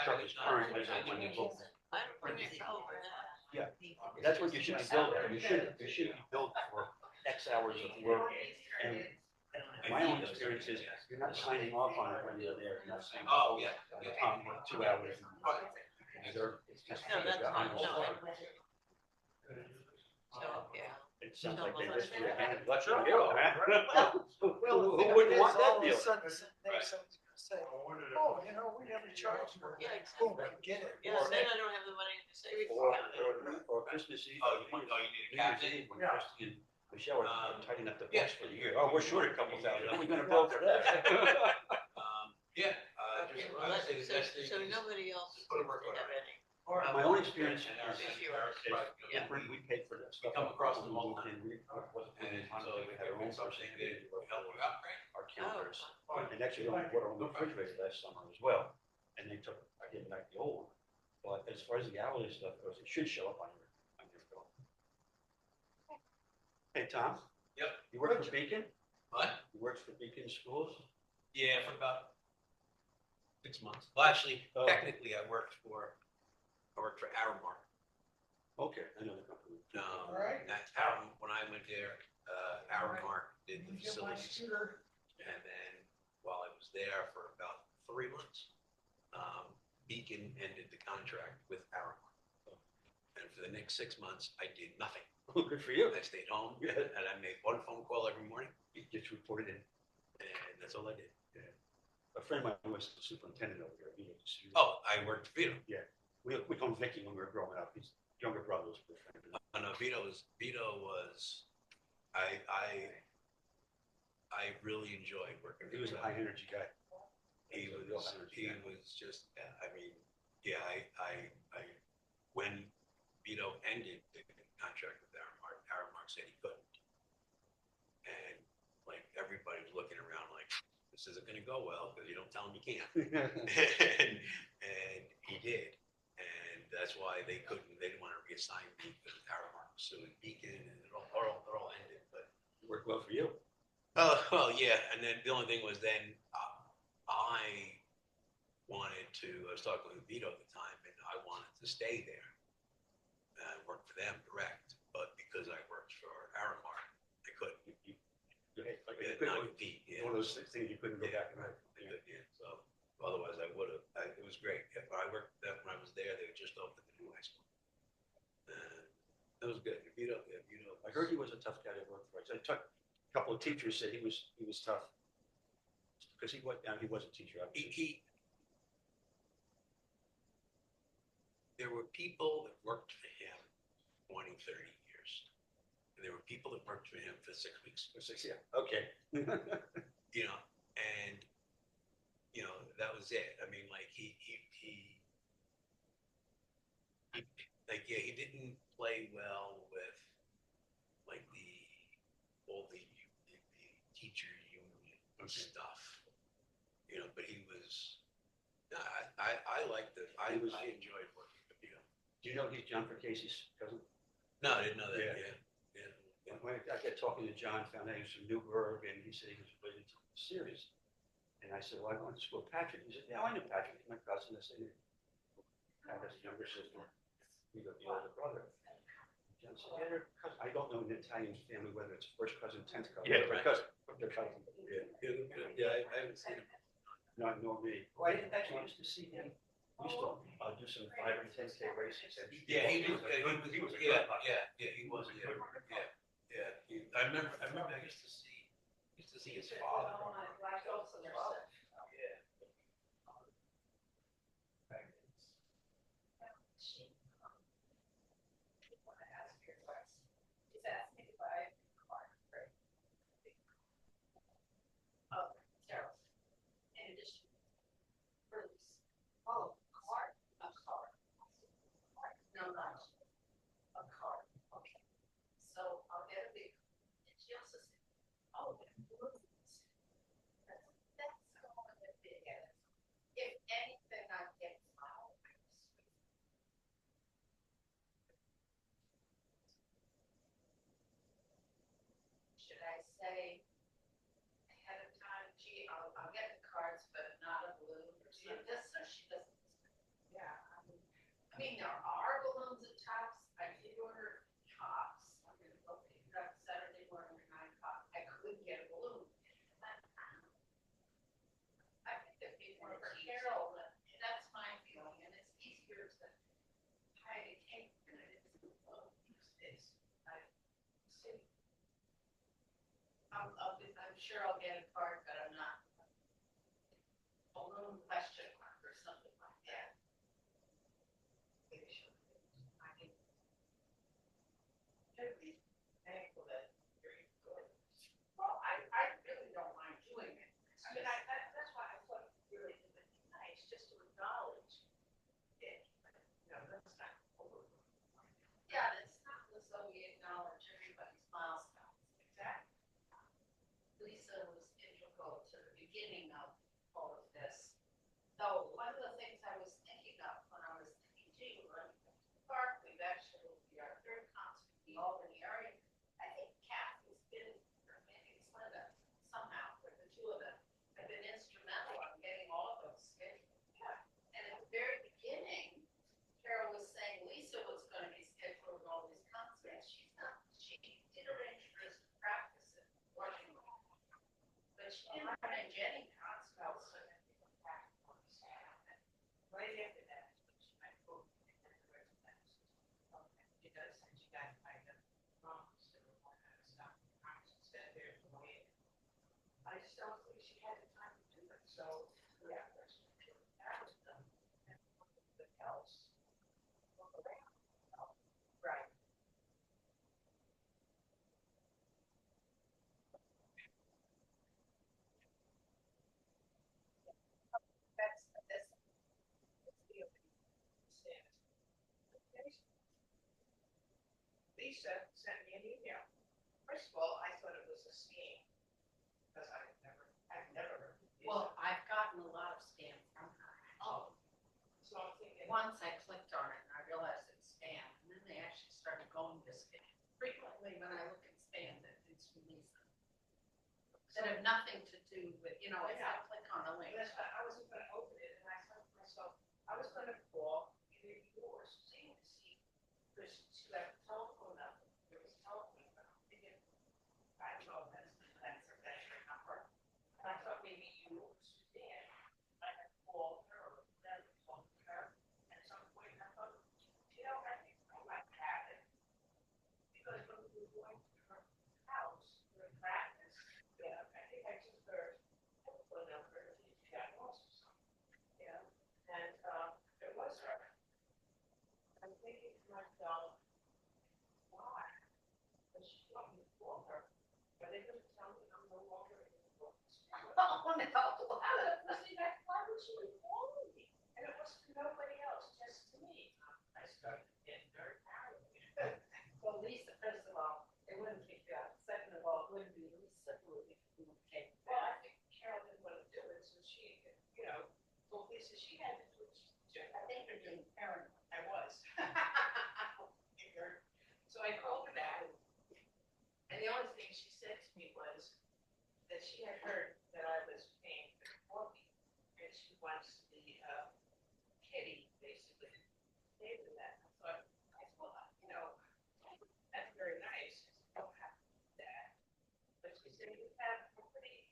truck is current as of when you book. Yeah, that's what you should be billed at. You should be billed for X hours of work. And my own experience is you're not signing off on it when you're there. You're not saying, oh, yeah, Tom worked 2 hours. It's just. No, that's not, no. So, yeah. It sounds like they just threw a hand. Let's go. Who wouldn't want that deal? Say, oh, we never charged for it. Boom, get it. Yeah, then I don't have the money to save. Or Christmas Eve. New Year's Eve, when Christy and Michelle are tidying up the books for the year. Oh, we're short a couple thousand. How are we gonna bill for that? Okay, well, so nobody else have any. My own experience is Yeah. we paid for that stuff. Come across the mall and we had our own person our counters. And actually, we bought our own refrigerator last summer as well. And I didn't like the old one. But as far as the hourly stuff goes, it should show up on your bill. Hey, Tom? Yep. You work for Beacon? What? You work for Beacon Schools? Yeah, for about 6 months. Well, actually, technically, I worked for Aramark. Okay, I know the company. When I went there, Aramark did the facilities. And then while I was there for about 3 months, Beacon ended the contract with Aramark. And for the next 6 months, I did nothing. Good for you. I stayed home and I made one phone call every morning. You just reported in. And that's all I did. Yeah. A friend of mine was the superintendent over there. Oh, I worked for you. Yeah. We called him Vicky when we were growing up. His younger brother was a good friend. no, Vito was, I really enjoyed working. He was a high energy guy. He was just, I mean, yeah, when Vito ended the contract with Aaron Mark said he couldn't. And like, everybody was looking around like, this isn't gonna go well, because you don't tell him you can't. and he did. And that's why they didn't want to reassign me, because Aaron Mark was suing Beacon, and it all ended, but. It worked well for you. Oh, well, yeah, and then the only thing was then I was talking with Vito at the time, and I wanted to stay there and work for them direct, but because I worked for Aramark, I couldn't. Not compete. Yeah. One of those things you couldn't go back and write. Yeah, so otherwise I would have. It was great. Yeah, but I worked that when I was there. They just opened the new high school. That was good. Vito. I heard he was a tough guy to work for. I took a couple of teachers said he was tough because he was a teacher. There were people that worked for him 20, 30 years. And there were people that worked for him for 6 weeks. Yeah. Okay. You know, and that was it. I mean, like he didn't play well with like all the teacher union stuff. But he was. I liked it. I enjoyed working with him. Do you know he's John Casey's cousin? No, I didn't know that. Yeah. When I got talking to John, found out he was from Newburgh, and he said he was related to the series. And I said, well, I went to school with Patrick. He said, yeah, I knew Patrick. He's my cousin. I said, I have a younger sister. We got the older brother. John said, yeah, they're cousins. I don't know in the Italian family whether it's first cousin, 10th cousin. Yeah, right. They're cousin. Yeah, I haven't seen him. Not nor me. Well, I actually used to see him. We used to do some 5 and 10K races. Yeah, he was. Yeah, he was. Yeah. I remember. I used to see his father. Yeah. Should I say ahead of time, gee, I'll get the cards, but not a balloon or something, just so she doesn't. Yeah, I mean, there are balloons at Tops. I did order Tops. I'm gonna go pick it up Saturday morning at 9 o'clock. I could get a balloon. I think that people are Carol, that's my feeling, and it's easier to hide a cake than it is to balloon these days. I see. I'm sure I'll get a card, but I'm not. Balloon question mark or something like that. I can. Should be thankful that you're good. Well, I really don't mind doing it. I mean, that's why I thought really it would be nice just to acknowledge it. That's not. Yeah, it's not as though we acknowledge everybody's milestones. Exactly. Lisa was integral to the beginning of all of this. So one of the things I was thinking of when I was thinking, gee, we're in the park, we've actually, we are third concert in the Albany area. I think Kathy's been, or maybe it's Linda, somehow, with the two of them, have been instrumental in getting all of those scheduled. Yeah. And at the very beginning, Carol was saying Lisa was going to be scheduled with all these concerts. She's not. She did arrange for us to practice it, Washington. But she didn't arrange any concerts. So right after that, she might go and the rest of that. She does, and she got kind of wrong. So all kind of stuff. She said there's no way. I just don't think she had the time to do it. So yeah, that was done. But else. Right. Lisa sent me an email. First of all, I thought it was a scam because I've never heard of Lisa. Well, I've gotten a lot of spam from her. Oh, so I'm thinking. Once I clicked on it and I realized it's spam, and then they actually started going to spam. Frequently, when I look at spam, it's from Lisa. That have nothing to do with, it's I click on a link. That's why I wasn't gonna open it, and I thought to myself, I was gonna call either you or Suzanne to see, because she got a telephone number, there was a telephone number, I'm thinking, I don't know, that's her number. And I thought maybe you or Suzanne, I had called her, or then called her, and at some point I thought, I think I might have it. Because when we were going to her house for practice, I think I took her telephone number, and she got lost or something. And it was her. I'm thinking to myself, why? But she told me to call her, but they didn't tell me I'm no longer in the books. Oh, no. Why would she be calling me? And it was to nobody else, just to me. I started getting very paranoid. Well, Lisa, first of all, it wouldn't kick you out. Second of all, it wouldn't be Lisa who would kick you Well, out. I think Carol didn't want to do it, so she, told Lisa she had to do it. I think you're being paranoid. I was. So I called her back, and the only thing she said to me was that she had heard that I was paying for me, and she wants the kitty basically to pay for that. I thought, that's very nice. I don't have to do that. But she said, you have a pretty,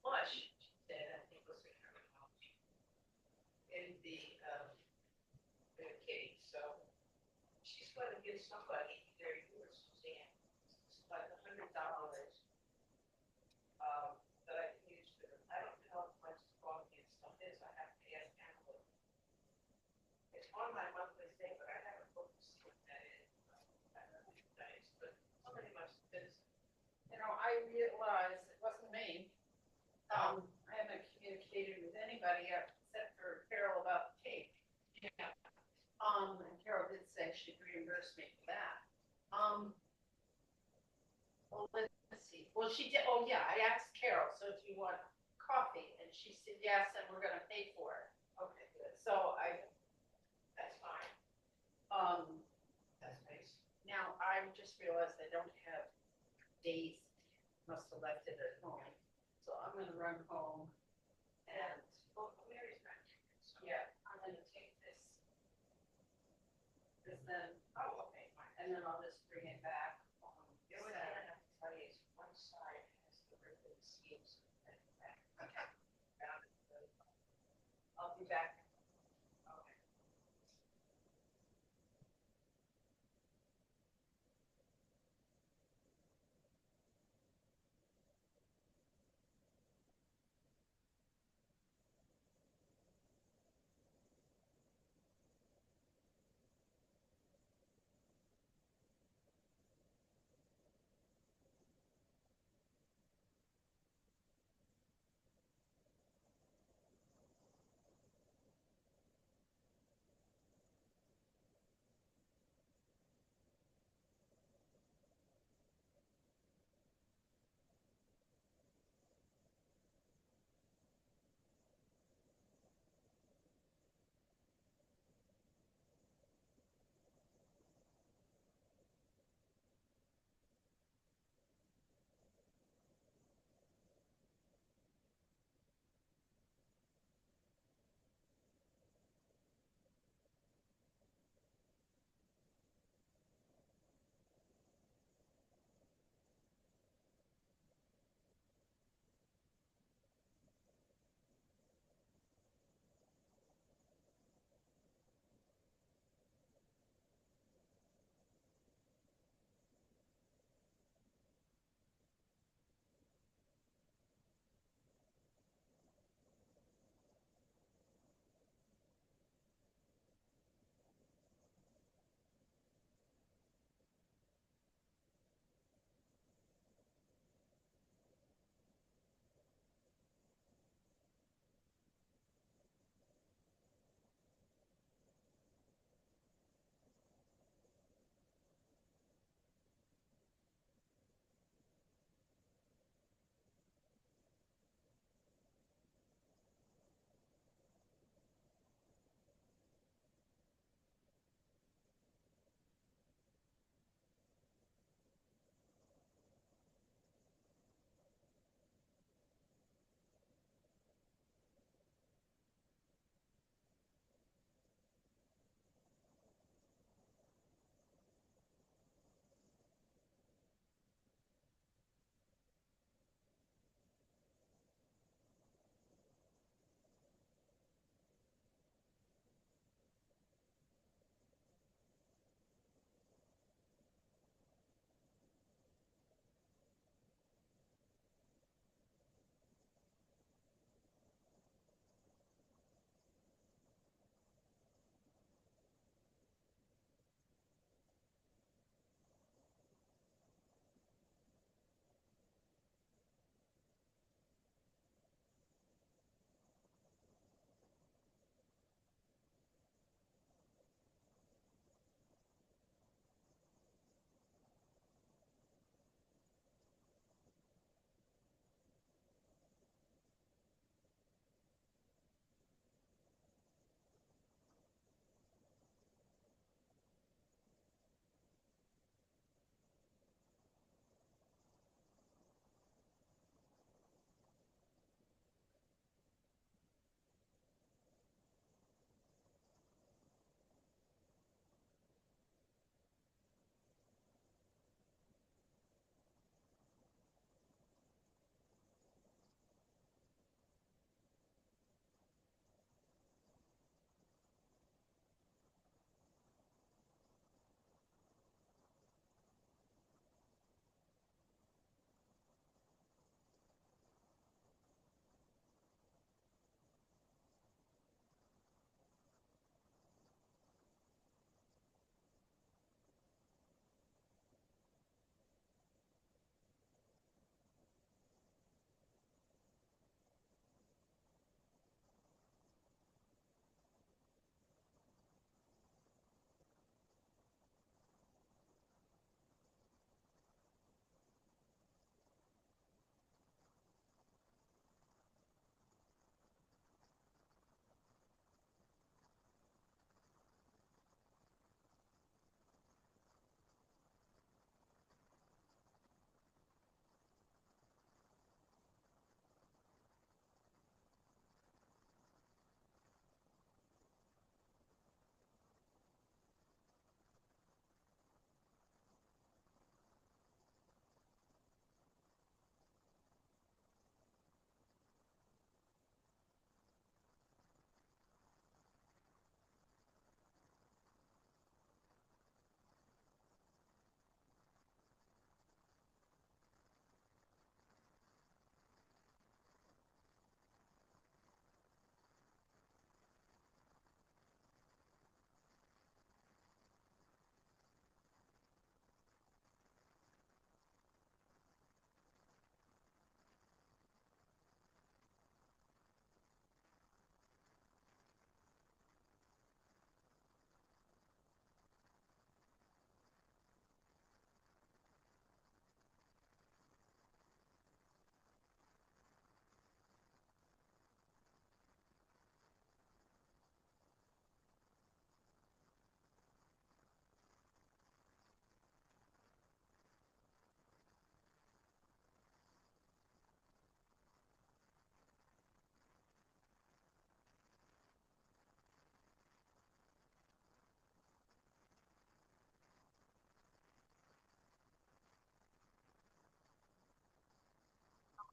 much, she said, I think was her terminology, in the kitty. So she's going to give somebody, either you or Suzanne, it's like $100 that I can use for them. I don't know how much the quality and stuff is. I have to ask Angela. It's on my monthly thing, but I haven't looked to see what that is. I don't know if it's nice, but somebody must have been. I realized it wasn't me. I haven't communicated with anybody except for Carol about the cake. Yeah. And Carol did say she'd reimburse me for that. Well, let's see. Well, she did. Oh, yeah. I asked Carol, so if you want coffee, and she said yes, and we're going to pay for it. Okay, good. So That's fine. That's nice. now I just realized I don't have days. Must have left it at home. So I'm going to run home and Mary's back. yeah, I'm going to take this. Then, Oh, okay, fine. and then I'll just bring it back. The only thing I have to tell you is one side has the ribbon seams. Okay. I'll be back. Okay.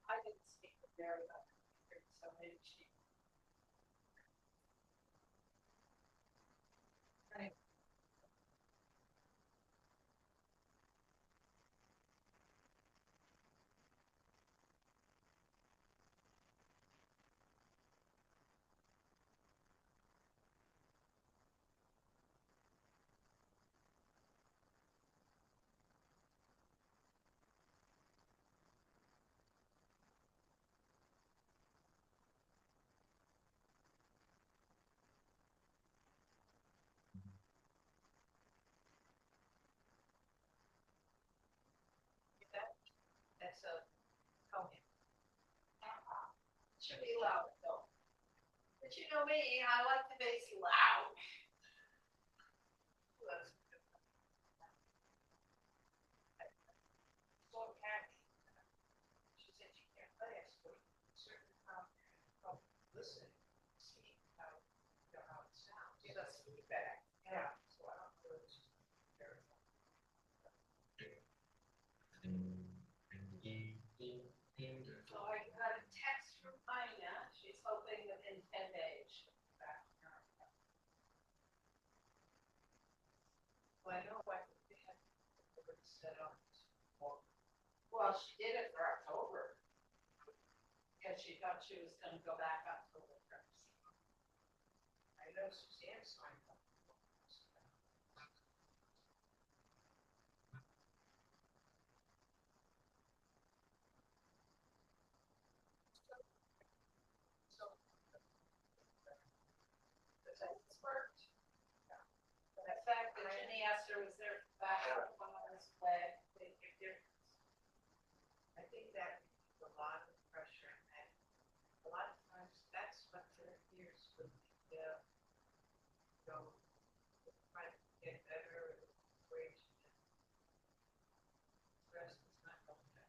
I didn't speak with Mary about it, so maybe she. Right. That's a Cohen. Should be loud though. But you know me, I like the bass loud. That's so happy. She said she can't play it, so certain listen, see how it sounds. Give us feedback. Yeah. So I don't know. It's just very So I got a text from Ina. She's hoping within 10 days she'll be back. Well, I know what they had set up. Well, she did it for October. Because she thought she was going to go back October 1st. I know Suzanne signed up. The fact that Jenny Esther was there back when I was away, made a big difference. I think that a lot of pressure, and a lot of times that's what their ears would be, go, trying to get better, wage, stress is not going to.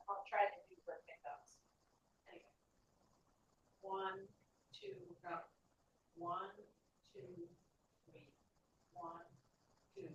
I'll try to do where it goes. Anyway. 1, 2, go. 1, 2, 3. 1, 2.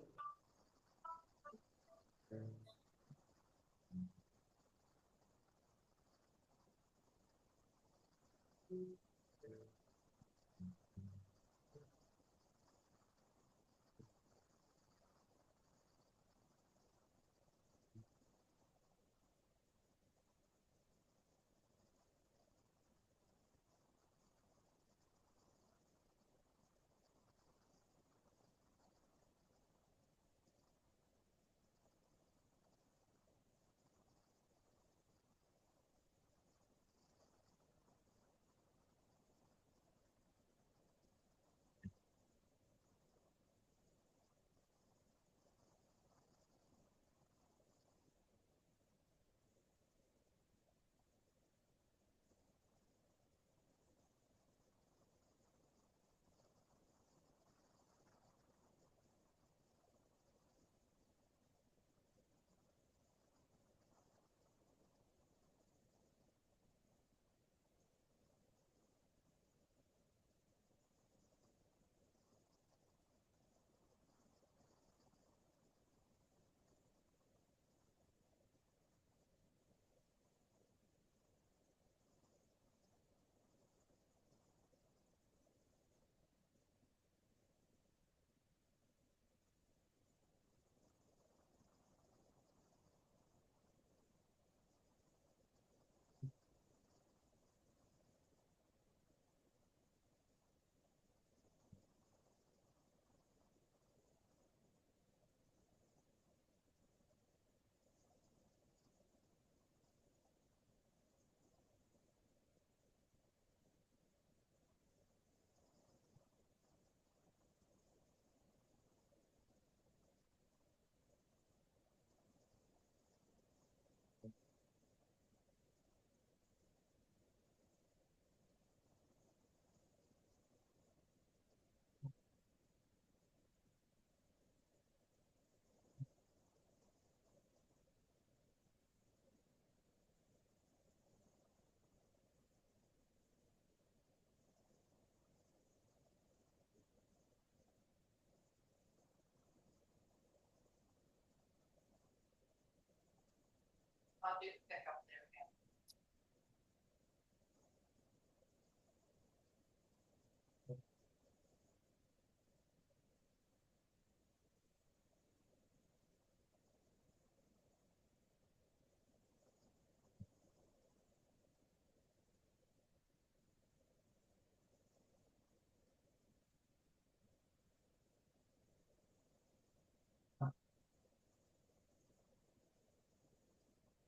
do the pickup there.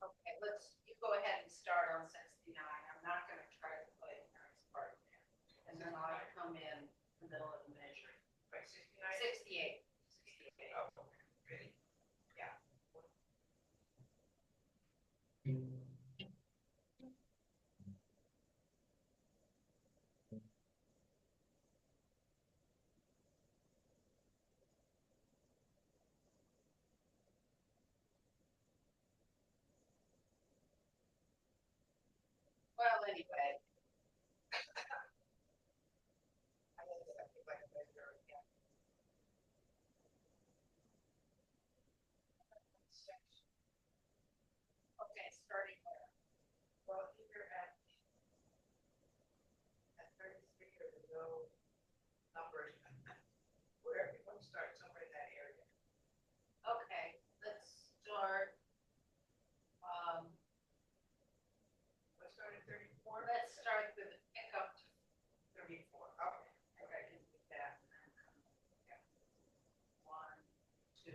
Okay, you go ahead and start on 69. I'm not gonna try to play the next part there. And then I'll come in the middle of the measure. 68. 68. Ready? Yeah. Well, anyway. Okay, starting there. Well, either at 33 or no numbers, where everyone starts somewhere in that area. Okay, let's start. Let's start at 34. Let's start with the pickup to 34. Okay, okay, I can do that. And then come, yeah. 1, 2.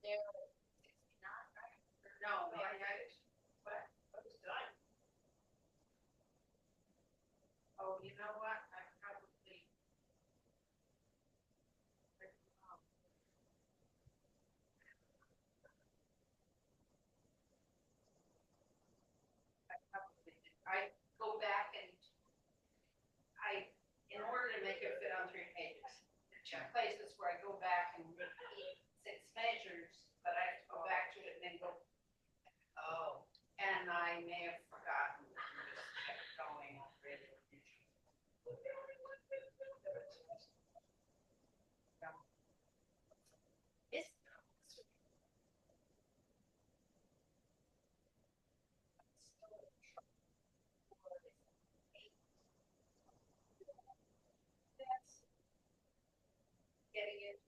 There, 69, right? No, what was done? Oh, you know what? I probably. I go back and in order to make it fit on 3 pages, there are places where I go back and repeat 6 measures, but I have to go back to it and then go, oh, and I may have forgotten and just kept going already. It's getting it.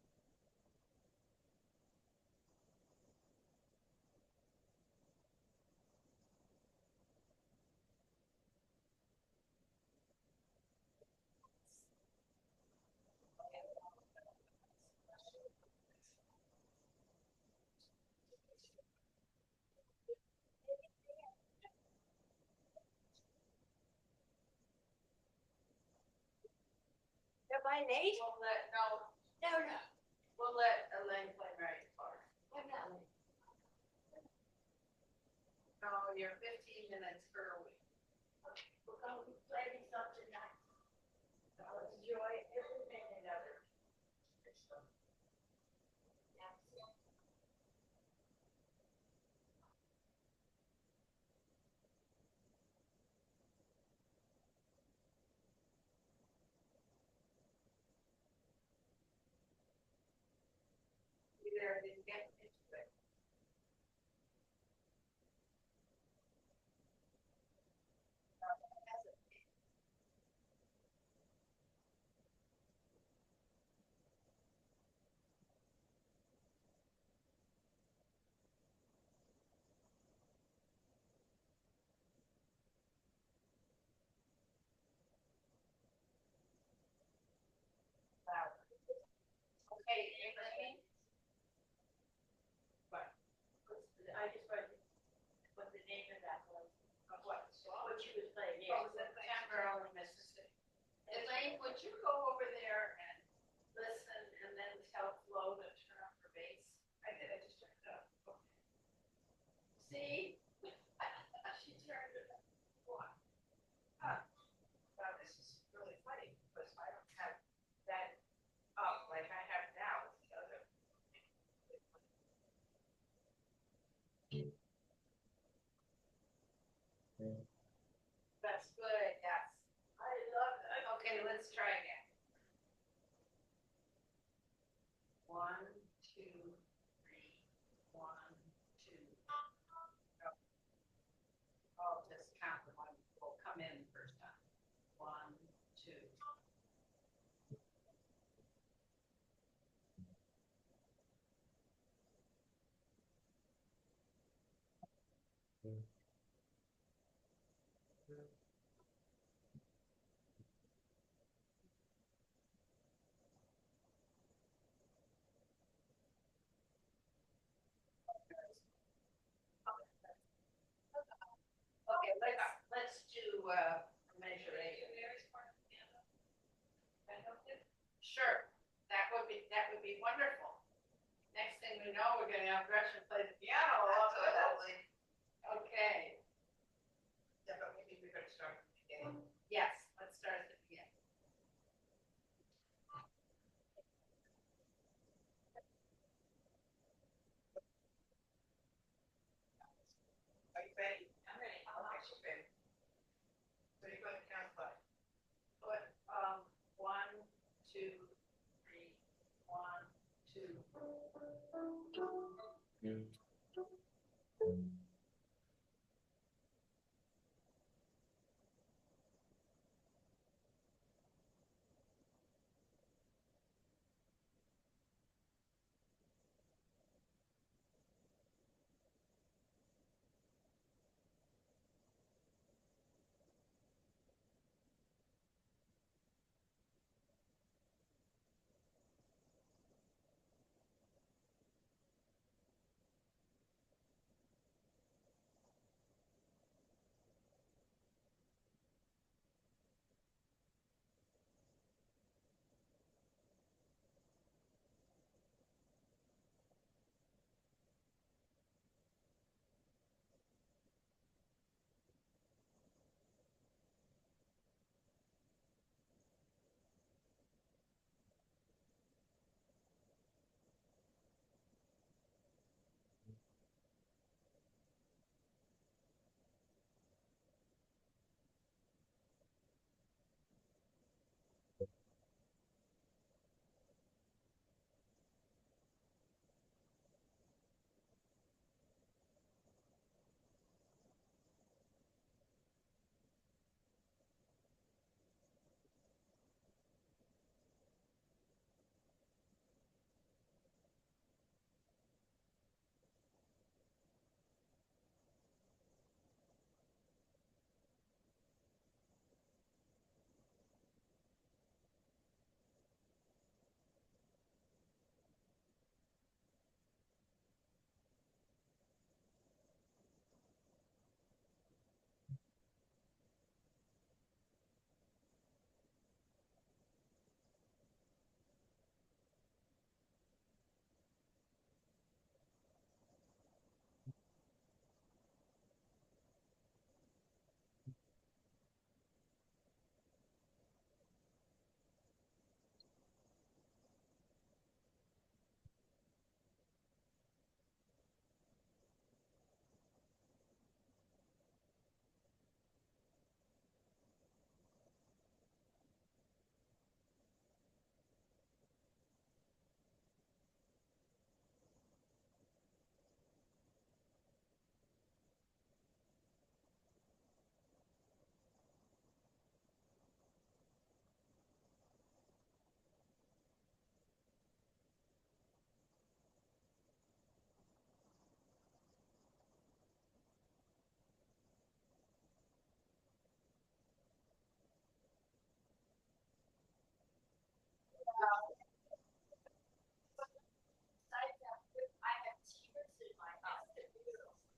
By Nate? No. We'll let Elaine play Mary's part. No, you're 15 minutes early. We're going to be playing something nice. I'll enjoy every minute of it. Elaine, would you go over there and listen and then tell Flo to turn up her bass? I did, I just turned it up. See? She turned it up. What? Huh. Wow, this is really funny because I don't have that up like I have now with the other. That's good, yes. I love that. Okay, let's try again. 1, 2, 3, 1, 2. I'll just count the one. Will come in the first time. 1, 2. Okay, let's do measure A. Sure, that would be wonderful. Next thing we know, we're gonna have Gretchen play the piano. Absolutely. Okay. Yeah, but maybe we're gonna start from the beginning. Yes, let's start at the beginning. Are you ready? I'm ready. How much you ready? What are you going to count by? What, 1, 2, 3, 1, 2.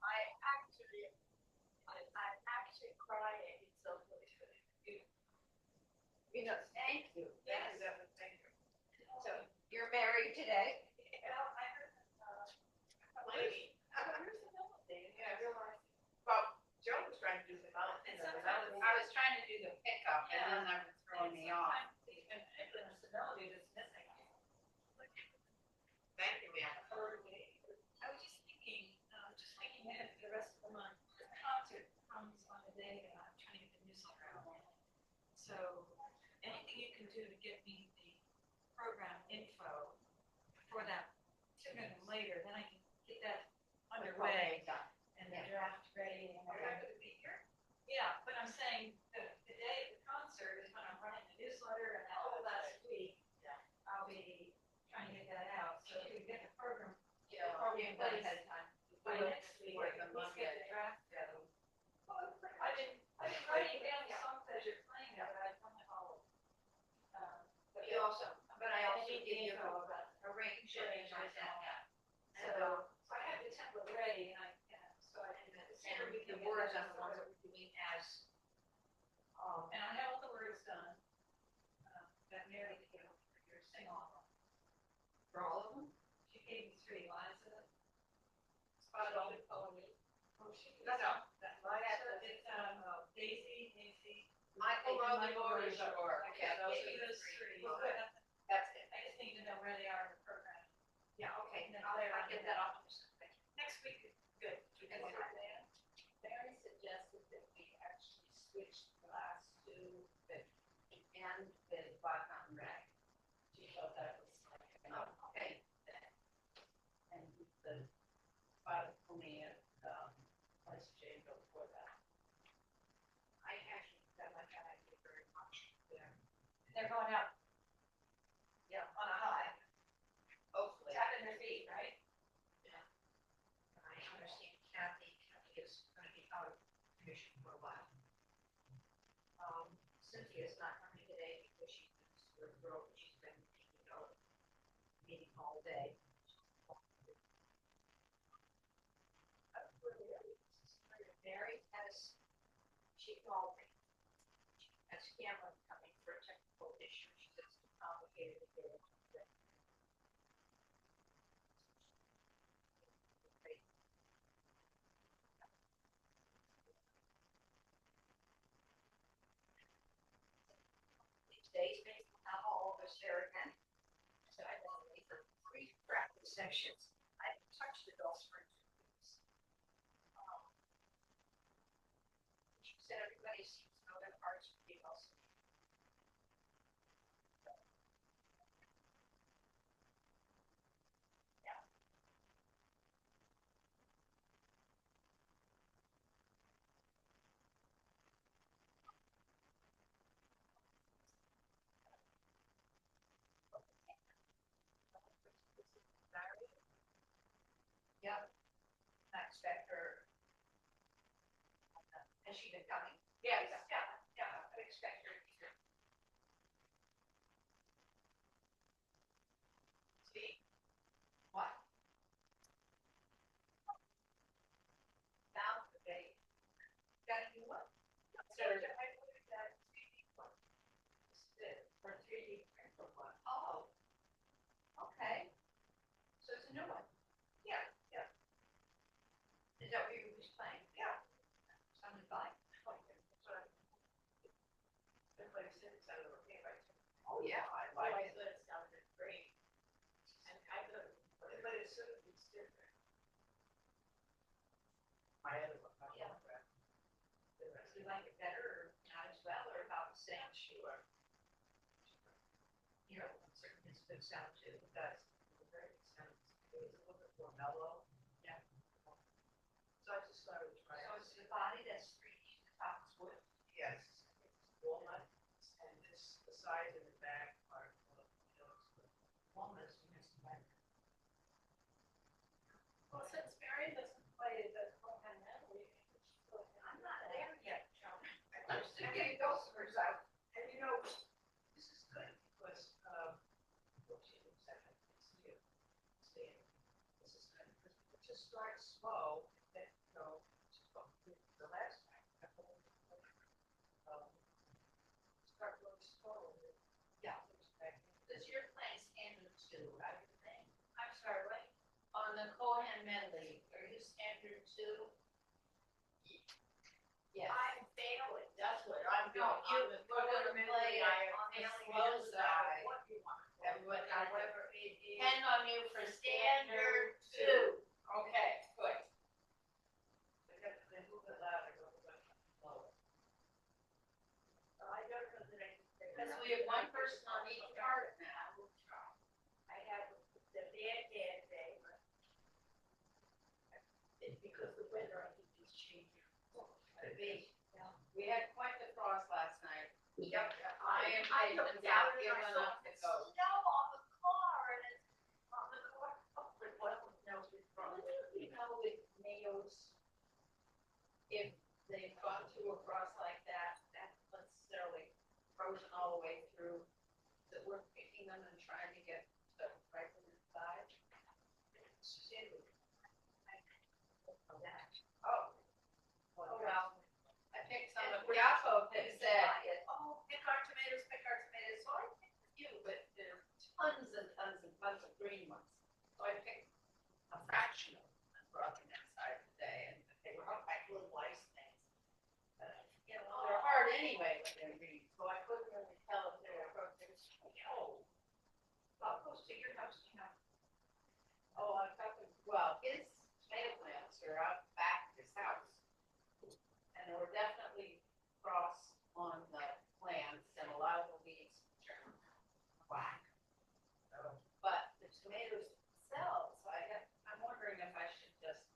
I have tears in my eyes. I'm actually crying. So, you know, thank Thank you. Yes. Thank you. So you're married today? Well, I heard lady. Yeah, I realized. Well, Joe was trying to do the melon. I was trying to do the pickup and then that was throwing me off. Thank you, ma'am. I was just thinking ahead for the rest of the month. The concert comes on a day that I'm trying to get the newsletter out. So anything you can do to get me the program info for that sooner than later, then I can get that underway and the draft ready. And Are you going to be here? yeah, but I'm saying the day of the concert is when I'm running the newsletter and the whole last week, I'll be trying to get that out. So if we get the program, Program done ahead of time. by next week, Or at the least get the Monday. draft ready. I've been writing down the songs as you're playing it, but I don't have all of them. But you also, but I also need give the you info about a range of things like that. So I have the template ready and so I can. And the words on the ones that we're doing as. And I have all the words done. That Mary, for your sing off. For all of them? She gave me 3 lines of it. Spot on with poetry. Oh, she. No. That it's Daisy, Nancy. Michael wrote the order, sure. Okay, Those give me are the those three. 3. That's it. I just need to know where they are in the program. Yeah, okay, then I'll get that off. Next week is good. Mary suggested that we actually switch the last 2, the and the Black Mountain Rag. She thought that was like, okay. And the spot of Pony and Vice J before that. I actually felt like that idea very much there. They're going out. Yeah, on a high. Hopefully. Tapping their feet, right? Yeah. I understand Kathy is going to be out of commission for a while. Cynthia's not coming today because she's been, meeting all day. Mary she called me. Has Cameron coming for a technical issue. She says it's too complicated to get it. These days, maybe not all of us there again. So I want to make for 3 practice sessions. I haven't touched adults for 2 weeks. She said everybody seems to know their parts pretty well. Yeah. Yep. I expect her. Has she been coming? Yes. Yeah. I expect her to be here. See? What? Found the date. Got a new one? So I ordered that 3D one. For 3D printer one. Oh. Okay. So it's a new one. Yeah. Is that what you were just playing? Yeah. Sounded fine. Everybody said it sounded okay, right? Oh, yeah, I thought it sounded great. And I thought, but it's sort of, it's different. My other one. Yeah. Do you like it better or not as well or about the same? Sure. You know, certain it's good sound too. It does. Very good sound. It's a little bit more mellow. Yeah. So I just thought it was right. So it's the body that's 3D, the top is wood? Yes. It's walnut. And this, the sides and the back are walnuts. Well, since Mary doesn't play the program mentally, I'm not there yet, Joan. I'm still getting those words out. And you know, this is good because, this is good because we just start slow and then go to the last time. Start really slow. mentally, are you standard two? Yes. I'm failing. That's what I'm doing. We're gonna play on the slow side. And what, however, depend on you for standard two. Okay, good. Because we have one person on each part now. I have the bad day, but it's because the weather, I think, is changing. We had quite the frost last night. Yep. I am patient now, give enough to go. Snow on the car and it's on the car. You know, with Mayo's, if they've gone through a frost like that, that's necessarily frozen all the way through, that we're picking them and trying to get the right from inside. Oh, well, I picked some of Yapo that said, oh, pick our tomatoes, pick our tomatoes. So I picked a few, but there are tons and tons and tons of green ones. So I picked a fraction of them and brought them inside today, and they were like little ice things. You know, they're hard anyway when they're green, so I couldn't really tell if they were from their oh. I'll go to your house, you know. Oh, I'm talking, well, his tomato plants are out back of his house. And there were definitely